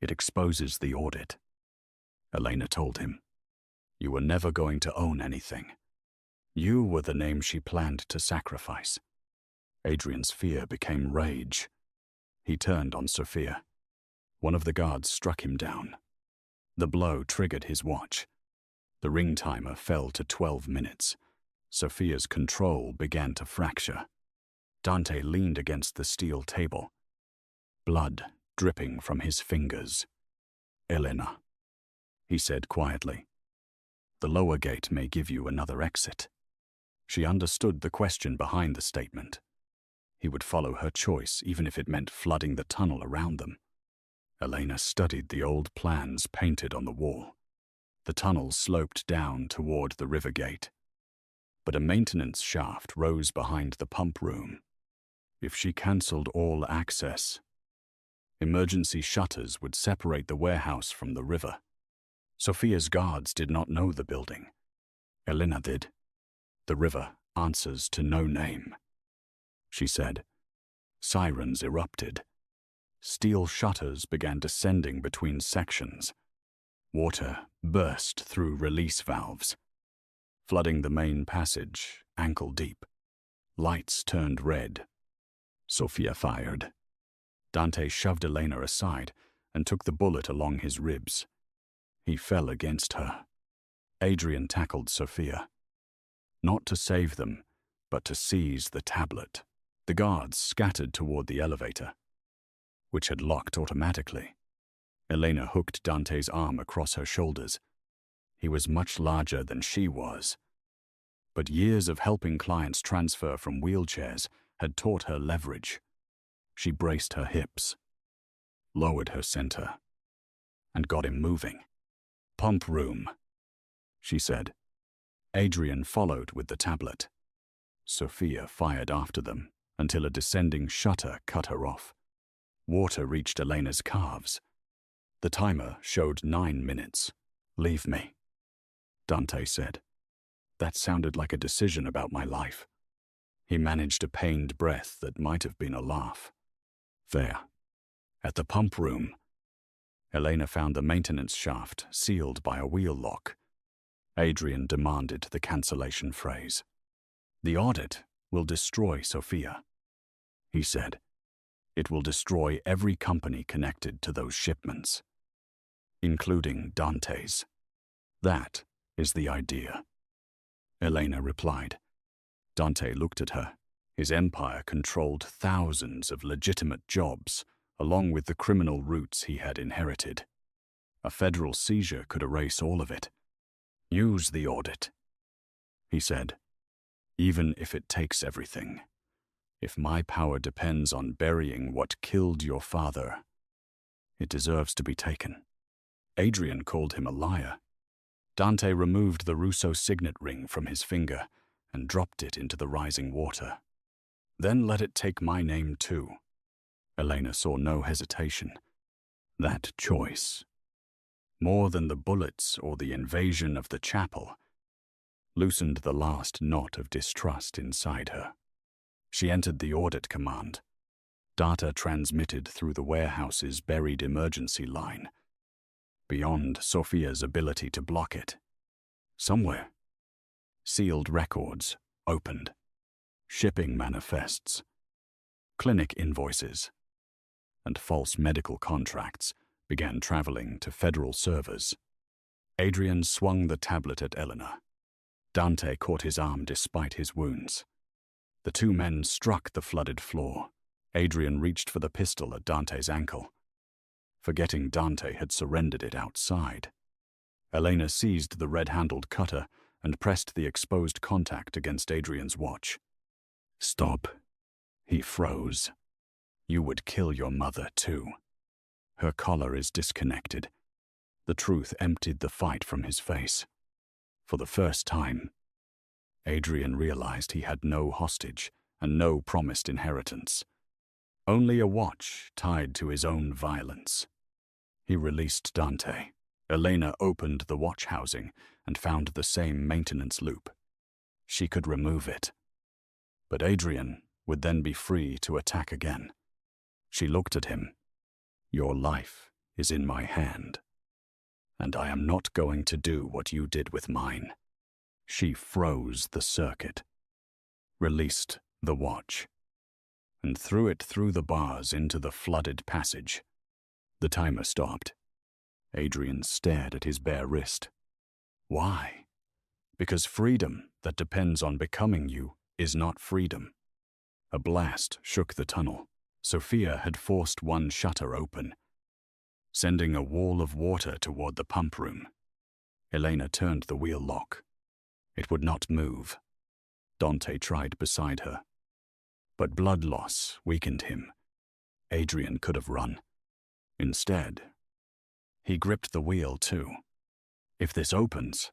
A: It exposes the audit. Elena told him. You were never going to own anything. You were the name she planned to sacrifice. Adrian's fear became rage. He turned on Sophia. One of the guards struck him down. The blow triggered his watch. The ring timer fell to 12 minutes. Sophia's control began to fracture. Dante leaned against the steel table, blood dripping from his fingers. Elena, he said quietly, the lower gate may give you another exit. She understood the question behind the statement. He would follow her choice even if it meant flooding the tunnel around them. Elena studied the old plans painted on the wall. The tunnel sloped down toward the river gate, but a maintenance shaft rose behind the pump room. If she cancelled all access, emergency shutters would separate the warehouse from the river. Sophia's guards did not know the building. Elena did. The river answers to no name, she said. Sirens erupted. Steel shutters began descending between sections. Water burst through release valves, flooding the main passage ankle deep. Lights turned red. Sophia fired. Dante shoved Elena aside and took the bullet along his ribs. He fell against her. Adrian tackled Sophia. Not to save them, but to seize the tablet. The guards scattered toward the elevator, which had locked automatically. Elena hooked Dante's arm across her shoulders. He was much larger than she was, but years of helping clients transfer from wheelchairs had taught her leverage. She braced her hips, lowered her center, and got him moving. "Pump room," she said. Adrian followed with the tablet. Sophia fired after them until a descending shutter cut her off. Water reached Elena's calves. The timer showed 9 minutes. "Leave me," Dante said. That sounded like a decision about my life. He managed a pained breath that might have been a laugh. There, at the pump room, Elena found the maintenance shaft sealed by a wheel lock. Adrian demanded the cancellation phrase. "The audit will destroy Sophia," he said. "It will destroy every company connected to those shipments, including Dante's. That is the idea," Elena replied. Dante looked at her. His empire controlled thousands of legitimate jobs, along with the criminal roots he had inherited. A federal seizure could erase all of it. "Use the audit," he said, "even if it takes everything. If my power depends on burying what killed your father, it deserves to be taken." Adrian called him a liar. Dante removed the Russo signet ring from his finger and dropped it into the rising water. "Then let it take my name too." Elena saw no hesitation. That choice, more than the bullets or the invasion of the chapel, loosened the last knot of distrust inside her. She entered the audit command. Data transmitted through the warehouse's buried emergency line, beyond Sophia's ability to block it. Somewhere, sealed records opened. Shipping manifests, clinic invoices, and false medical contracts began traveling to federal servers. Adrian swung the tablet at Elena. Dante caught his arm despite his wounds. The two men struck the flooded floor. Adrian reached for the pistol at Dante's ankle, forgetting Dante had surrendered it outside. Elena seized the red-handled cutter and pressed the exposed contact against Adrian's watch. "Stop." He froze. "You would kill your mother, too." Her collar is disconnected. The truth emptied the fight from his face. For the first time, Adrian realized he had no hostage and no promised inheritance. Only a watch tied to his own violence. He released Dante. Elena opened the watch housing and found the same maintenance loop. She could remove it. But Adrian would then be free to attack again. She looked at him. "Your life is in my hand, and I am not going to do what you did with mine." She froze the circuit, released the watch, and threw it through the bars into the flooded passage. The timer stopped. Adrian stared at his bare wrist. Why? Because freedom that depends on becoming you is not freedom. A blast shook the tunnel. Sophia had forced one shutter open, sending a wall of water toward the pump room. Elena turned the wheel lock. It would not move. Dante tried beside her, but blood loss weakened him. Adrian could have run. Instead, he gripped the wheel too. If this opens,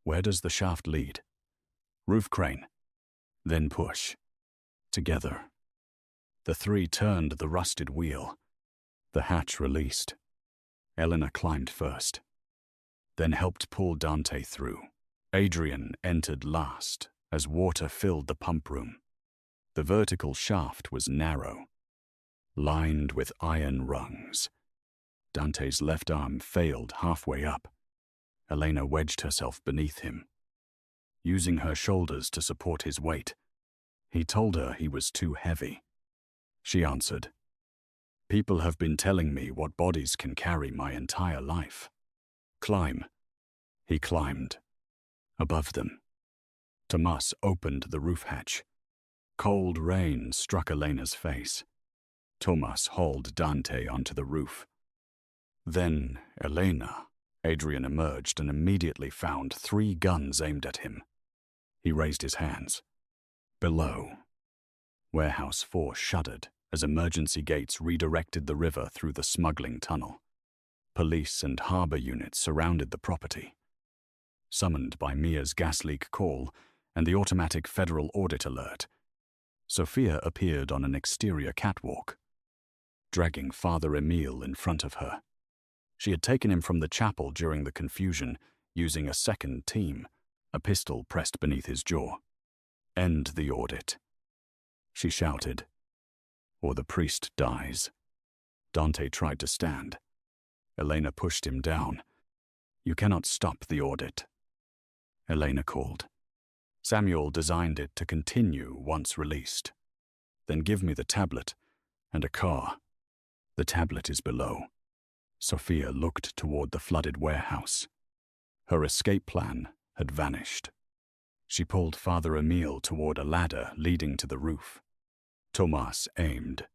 A: where does the shaft lead? Roof crane. Then push. Together. The three turned the rusted wheel. The hatch released. Elena climbed first, then helped pull Dante through. Adrian entered last as water filled the pump room. The vertical shaft was narrow, lined with iron rungs. Dante's left arm failed halfway up. Elena wedged herself beneath him, using her shoulders to support his weight. He told her he was too heavy. She answered, "People have been telling me what bodies can carry my entire life." "Climb," He climbed. Above them, Tomas opened the roof hatch. Cold rain struck Elena's face. Tomas hauled Dante onto the roof. Then Adrian emerged and immediately found 3 guns aimed at him. He raised his hands. Below, Warehouse 4 shuddered as emergency gates redirected the river through the smuggling tunnel. Police and harbor units surrounded the property. Summoned by Mia's gas leak call and the automatic federal audit alert, Sophia appeared on an exterior catwalk, dragging Father Emile in front of her. She had taken him from the chapel during the confusion, using a second team, a pistol pressed beneath his jaw. "End the audit," she shouted, "or the priest dies." Dante tried to stand. Elena pushed him down. "You cannot stop the audit," Elena called. "Samuel designed it to continue once released. Then give me the tablet and a car. The tablet is below." Sophia looked toward the flooded warehouse. Her escape plan had vanished. She pulled Father Emile toward a ladder leading to the roof. Tomas aimed,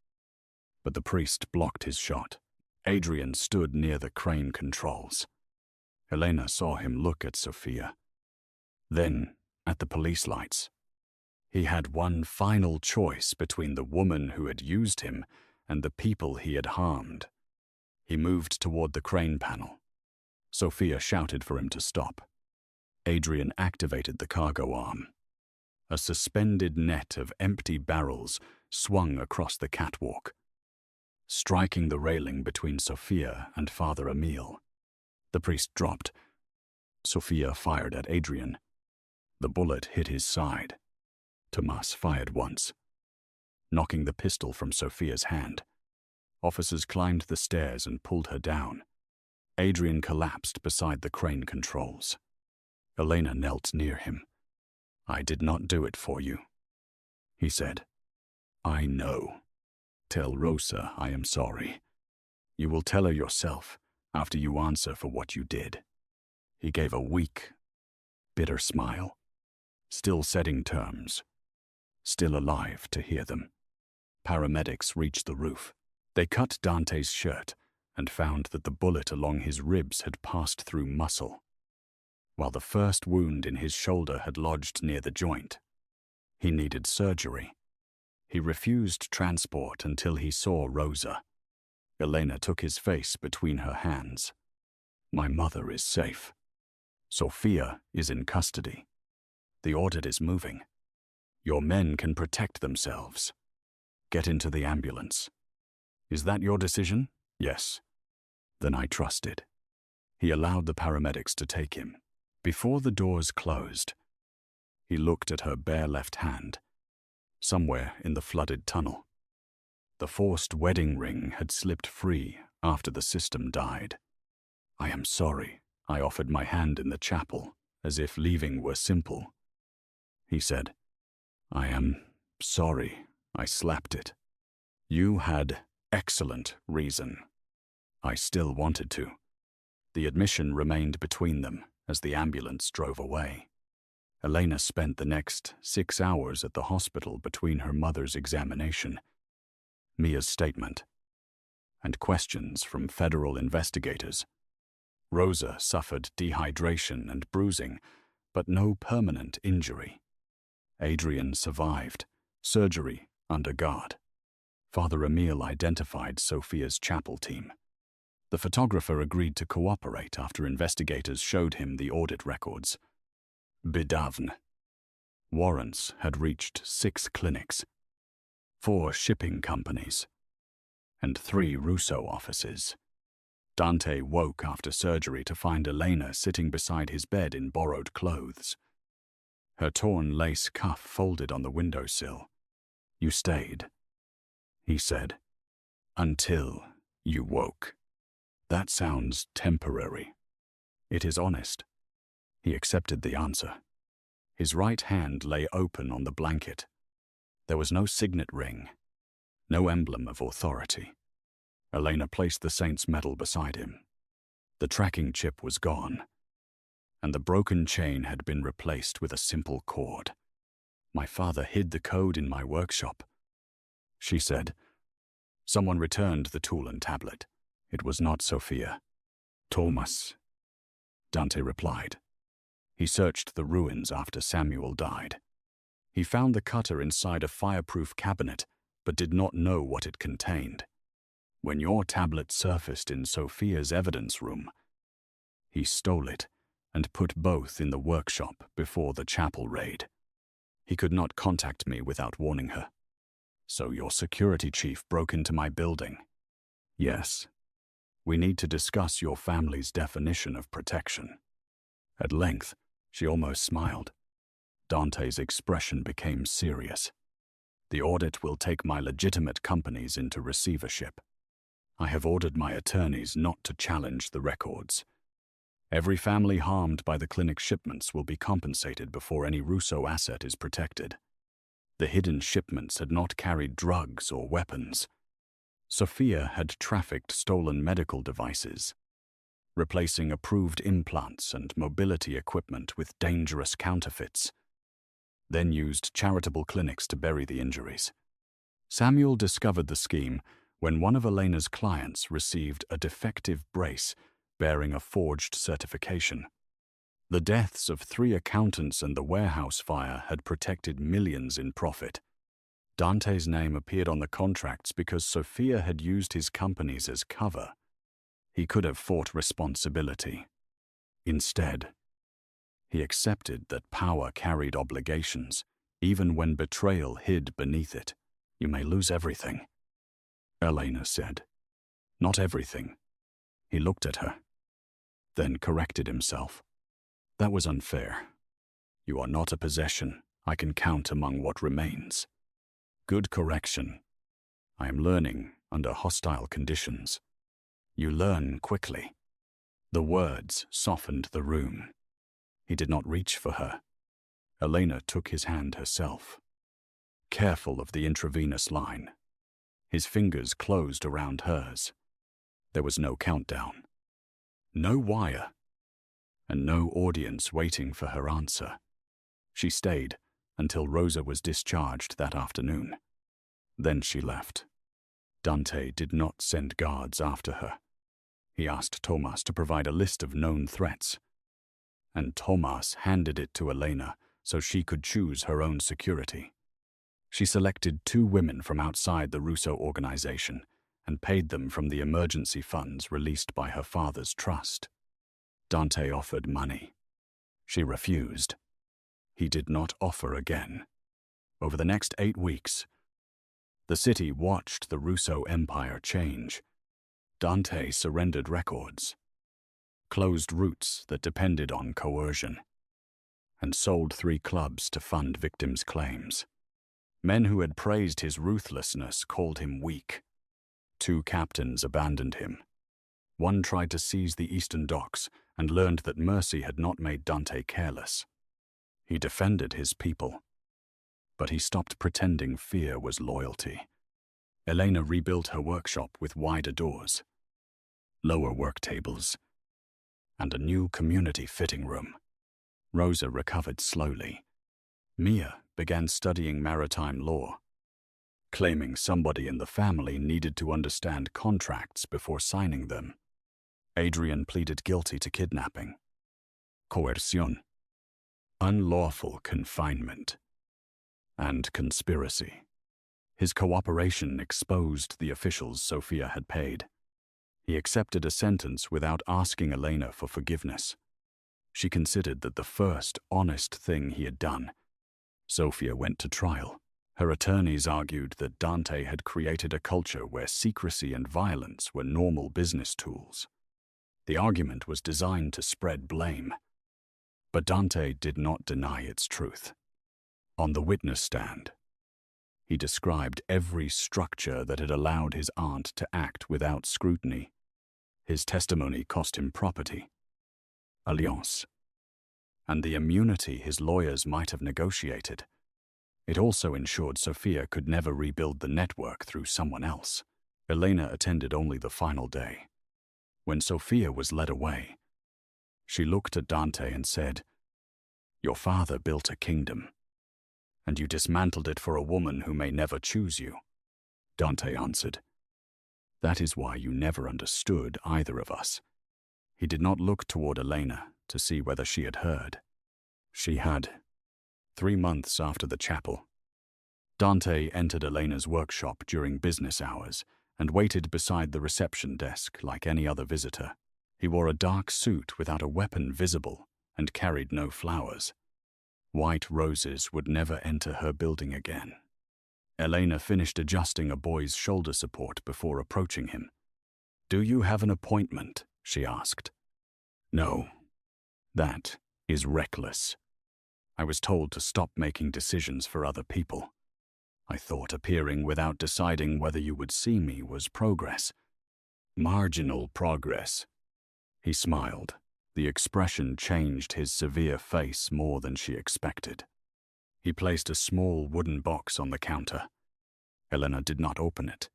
A: but the priest blocked his shot. Adrian stood near the crane controls. Elena saw him look at Sophia, then at the police lights. He had one final choice between the woman who had used him and the people he had harmed. He moved toward the crane panel. Sophia shouted for him to stop. Adrian activated the cargo arm. A suspended net of empty barrels swung across the catwalk, striking the railing between Sophia and Father Emile. The priest dropped. Sophia fired at Adrian. The bullet hit his side. Tomas fired once, knocking the pistol from Sophia's hand. Officers climbed the stairs and pulled her down. Adrian collapsed beside the crane controls. Elena knelt near him. "I did not do it for you," he said. "I know. Tell Rosa I am sorry. You will tell her yourself after you answer for what you did." He gave a weak, bitter smile, still setting terms, still alive to hear them. Paramedics reached the roof. They cut Dante's shirt and found that the bullet along his ribs had passed through muscle, while the first wound in his shoulder had lodged near the joint. He needed surgery. He refused transport until he saw Rosa. Elena took his face between her hands. "My mother is safe. Sophia is in custody. The audit is moving. Your men can protect themselves. Get into the ambulance." "Is that your decision?" "Yes." "Then I trusted." He allowed the paramedics to take him. Before the doors closed, he looked at her bare left hand, somewhere in the flooded tunnel. The forced wedding ring had slipped free after the system died. "I am sorry I offered my hand in the chapel, as if leaving were simple," he said. "I am sorry I slapped it. You had excellent reason. I still wanted to." The admission remained between them as the ambulance drove away. Elena spent the next 6 hours at the hospital between her mother's examination, Mia's statement, and questions from federal investigators. Rosa suffered dehydration and bruising, but no permanent injury. Adrian survived, surgery under guard. Father Emile identified Sophia's chapel team. The photographer agreed to cooperate after investigators showed him the audit records. Bidavn. Warrants had reached 6 clinics, 4 shipping companies, and 3 Russo offices. Dante woke after surgery to find Elena sitting beside his bed in borrowed clothes. Her torn lace cuff folded on the windowsill. "You stayed," he said, "until you woke. That sounds temporary." "It is honest." He accepted the answer. His right hand lay open on the blanket. There was no signet ring, no emblem of authority. Elena placed the saint's medal beside him. The tracking chip was gone. and the broken chain had been replaced with a simple cord. My father hid the code in my workshop, she said. Someone returned the tool and tablet. It was not Sophia. Thomas, Dante replied. He searched the ruins after Samuel died. He found the cutter inside a fireproof cabinet, but did not know what it contained. When your tablet surfaced in Sophia's evidence room, he stole it and put both in the workshop before the chapel raid. He could not contact me without warning her. So your security chief broke into my building. Yes. We need to discuss your family's definition of protection. At length, she almost smiled. Dante's expression became serious. The audit will take my legitimate companies into receivership. I have ordered my attorneys not to challenge the records. Every family harmed by the clinic shipments will be compensated before any Russo asset is protected. The hidden shipments had not carried drugs or weapons. Sophia had trafficked stolen medical devices, replacing approved implants and mobility equipment with dangerous counterfeits, then used charitable clinics to bury the injuries. Samuel discovered the scheme when one of Elena's clients received a defective brace bearing a forged certification. The deaths of 3 accountants and the warehouse fire had protected millions in profit. Dante's name appeared on the contracts because Sophia had used his companies as cover. He could have fought responsibility. Instead, he accepted that power carried obligations, even when betrayal hid beneath it. You may lose everything, Elena said. Not everything. He looked at her, then corrected himself. That was unfair. You are not a possession I can count among what remains. Good correction. I am learning under hostile conditions. You learn quickly. The words softened the room. He did not reach for her. Elena took his hand herself. Careful of the intravenous line. His fingers closed around hers. There was no countdown. No wire. And no audience waiting for her answer. She stayed until Rosa was discharged that afternoon. Then she left. Dante did not send guards after her. He asked Thomas to provide a list of known threats, and Thomas handed it to Elena so she could choose her own security. She selected 2 women from outside the Russo organization and paid them from the emergency funds released by her father's trust. Dante offered money. She refused. He did not offer again. Over the next 8 weeks, the city watched the Russo empire change. Dante surrendered records, closed routes that depended on coercion, and sold 3 clubs to fund victims' claims. Men who had praised his ruthlessness called him weak. 2 captains abandoned him. One tried to seize the eastern docks and learned that mercy had not made Dante careless. He defended his people, but he stopped pretending fear was loyalty. Elena rebuilt her workshop with wider doors, lower work tables, and a new community fitting room. Rosa recovered slowly. Mia began studying maritime law, claiming somebody in the family needed to understand contracts before signing them. Adrian pleaded guilty to kidnapping, coercion, unlawful confinement, and conspiracy. His cooperation exposed the officials Sophia had paid. He accepted a sentence without asking Elena for forgiveness. She considered that the first honest thing he had done. Sophia went to trial. Her attorneys argued that Dante had created a culture where secrecy and violence were normal business tools. The argument was designed to spread blame, but Dante did not deny its truth. On the witness stand, he described every structure that had allowed his aunt to act without scrutiny. His testimony cost him property, alliance, and the immunity his lawyers might have negotiated. It also ensured Sophia could never rebuild the network through someone else. Elena attended only the final day. When Sophia was led away, She looked at Dante and said, "Your father built a kingdom, and you dismantled it for a woman who may never choose you." Dante answered, "That is why you never understood either of us." He did not look toward Elena to see whether she had heard. She had. 3 months after the chapel, Dante entered Elena's workshop during business hours and waited beside the reception desk like any other visitor. He wore a dark suit without a weapon visible and carried no flowers. White roses would never enter her building again. Elena finished adjusting a boy's shoulder support before approaching him. "Do you have an appointment?" she asked. "No. That is reckless. I was told to stop making decisions for other people. I thought appearing without deciding whether you would see me was progress." "Marginal progress." He smiled. The expression changed his severe face more than she expected. He placed a small wooden box on the counter. Elena did not open it.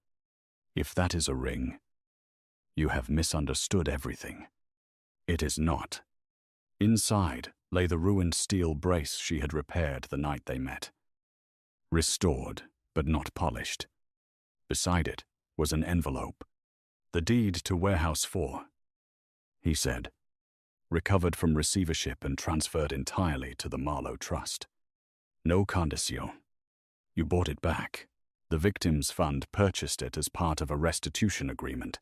A: "If that is a ring, you have misunderstood everything." "It is not." Inside lay the ruined steel brace she had repaired the night they met. Restored, but not polished. Beside it was an envelope. "The deed to Warehouse 4, he said. "Recovered from receivership and transferred entirely to the Marlowe Trust. No condition. You bought it back. The Victims Fund purchased it as part of a restitution agreement.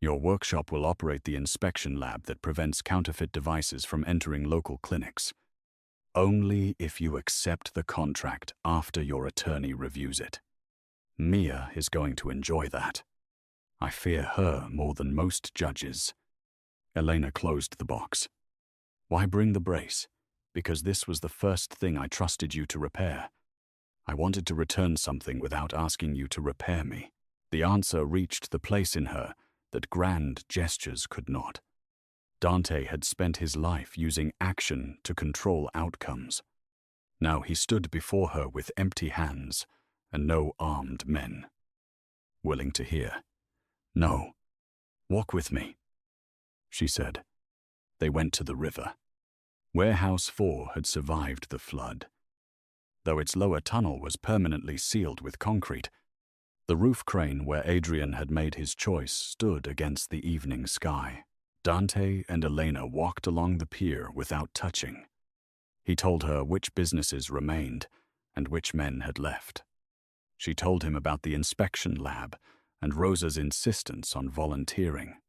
A: Your workshop will operate the inspection lab that prevents counterfeit devices from entering local clinics. Only if you accept the contract after your attorney reviews it. Mia is going to enjoy that. I fear her more than most judges." Elena closed the box. "Why bring the brace? Because this was the first thing I trusted you to repair. I wanted to return something without asking you to repair me." The answer reached the place in her that grand gestures could not. Dante had spent his life using action to control outcomes. Now he stood before her with empty hands and no armed men. Willing to hear. "No. Walk with me," she said. They went to the river. Warehouse 4 had survived the flood. Though its lower tunnel was permanently sealed with concrete, the roof crane where Adrian had made his choice stood against the evening sky. Dante and Elena walked along the pier without touching. He told her which businesses remained and which men had left. She told him about the inspection lab and Rosa's insistence on volunteering.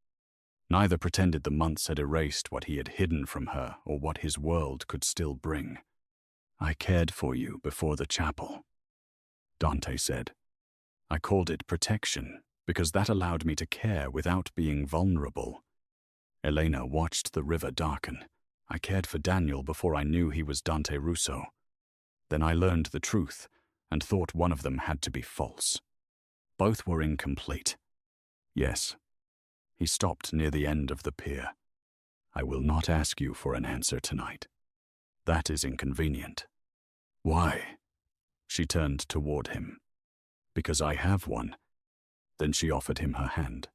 A: Neither pretended the months had erased what he had hidden from her or what his world could still bring. "I cared for you before the chapel," Dante said. "I called it protection because that allowed me to care without being vulnerable." Elena watched the river darken. "I cared for Daniel before I knew he was Dante Russo. Then I learned the truth and thought one of them had to be false. Both were incomplete." "Yes." He stopped near the end of the pier. "I will not ask you for an answer tonight. That is inconvenient." "Why?" She turned toward him. "Because I have one." Then she offered him her hand.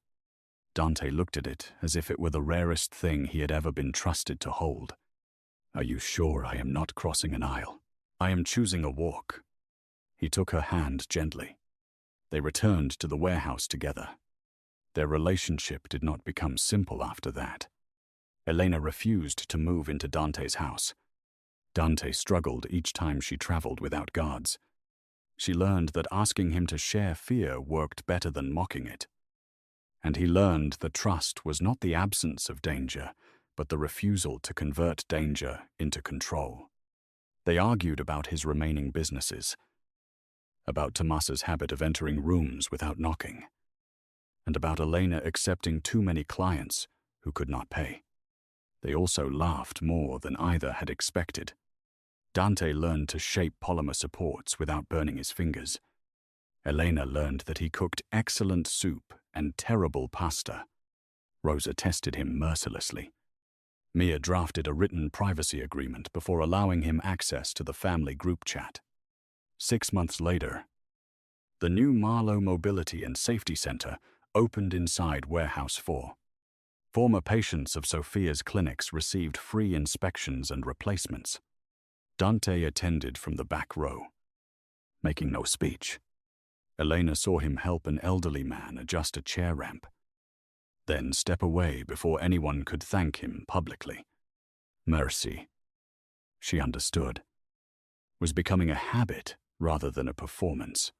A: Dante looked at it as if it were the rarest thing he had ever been trusted to hold. "Are you sure I am not crossing an aisle? I am choosing a walk." He took her hand gently. They returned to the warehouse together. Their relationship did not become simple after that. Elena refused to move into Dante's house. Dante struggled each time she traveled without guards. She learned that asking him to share fear worked better than mocking it. And he learned that trust was not the absence of danger, but the refusal to convert danger into control. They argued about his remaining businesses, about Tomasa's habit of entering rooms without knocking, and about Elena accepting too many clients who could not pay. They also laughed more than either had expected. Dante learned to shape polymer supports without burning his fingers. Elena learned that he cooked excellent soup and terrible pasta. Rosa tested him mercilessly. Mia drafted a written privacy agreement before allowing him access to the family group chat. 6 months later, the new Marlowe Mobility and Safety Center opened inside Warehouse 4. Former patients of Sophia's clinics received free inspections and replacements. Dante attended from the back row, making no speech. Elena saw him help an elderly man adjust a chair ramp, then step away before anyone could thank him publicly. Mercy, she understood, was becoming a habit rather than a performance.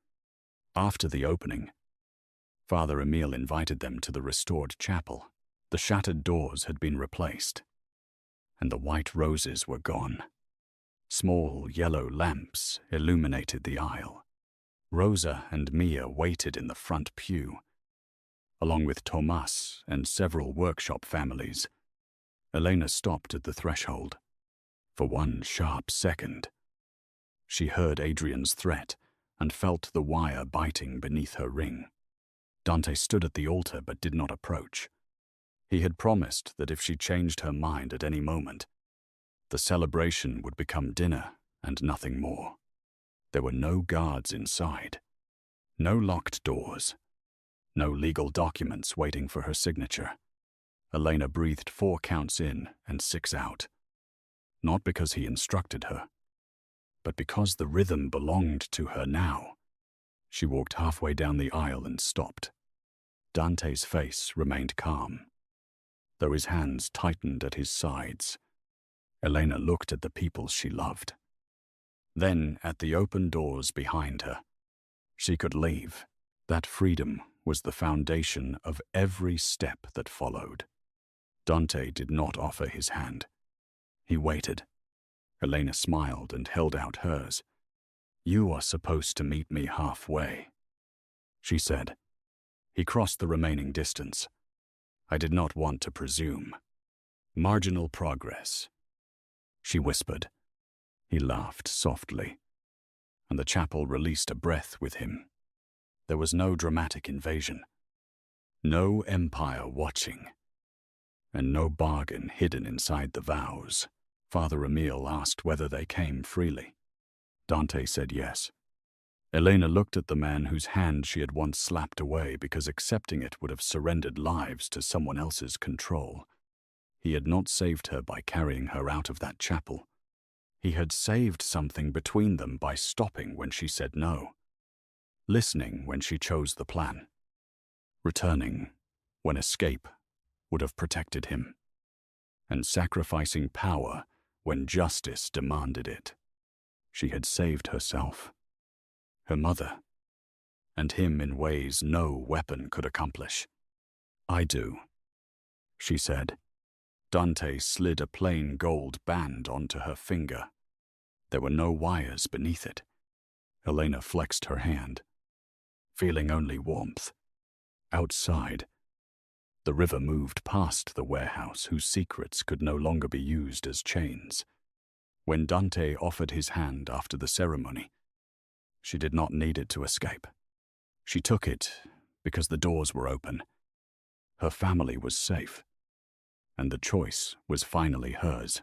A: After the opening, Father Emile invited them to the restored chapel. The shattered doors had been replaced, and the white roses were gone. Small yellow lamps illuminated the aisle. Rosa and Mia waited in the front pew, along with Tomas and several workshop families. Elena stopped at the threshold. For one sharp second, she heard Adrian's threat and felt the wire biting beneath her ring. Dante stood at the altar but did not approach. He had promised that if she changed her mind at any moment, the celebration would become dinner and nothing more. There were no guards inside, no locked doors, no legal documents waiting for her signature. Elena breathed 4 counts in and 6 out, not because he instructed her, but because the rhythm belonged to her now. She walked halfway down the aisle and stopped. Dante's face remained calm, though his hands tightened at his sides. Elena looked at the people she loved, then at the open doors behind her. She could leave. That freedom was the foundation of every step that followed. Dante did not offer his hand. He waited. Elena smiled and held out hers. "You are supposed to meet me halfway," she said. He crossed the remaining distance. "I did not want to presume. Marginal progress," she whispered. He laughed softly, and the chapel released a breath with him. There was no dramatic invasion, no empire watching, and no bargain hidden inside the vows. Father Emile asked whether they came freely. Dante said yes. Elena looked at the man whose hand she had once slapped away because accepting it would have surrendered lives to someone else's control. He had not saved her by carrying her out of that chapel. He had saved something between them by stopping when she said no, listening when she chose the plan, returning when escape would have protected him, and sacrificing power when justice demanded it. She had saved herself, her mother, and him in ways no weapon could accomplish. "I do," she said. Dante slid a plain gold band onto her finger. There were no wires beneath it. Elena flexed her hand, feeling only warmth. Outside, the river moved past the warehouse whose secrets could no longer be used as chains. When Dante offered his hand after the ceremony, she did not need it to escape. She took it because the doors were open. Her family was safe, and the choice was finally hers.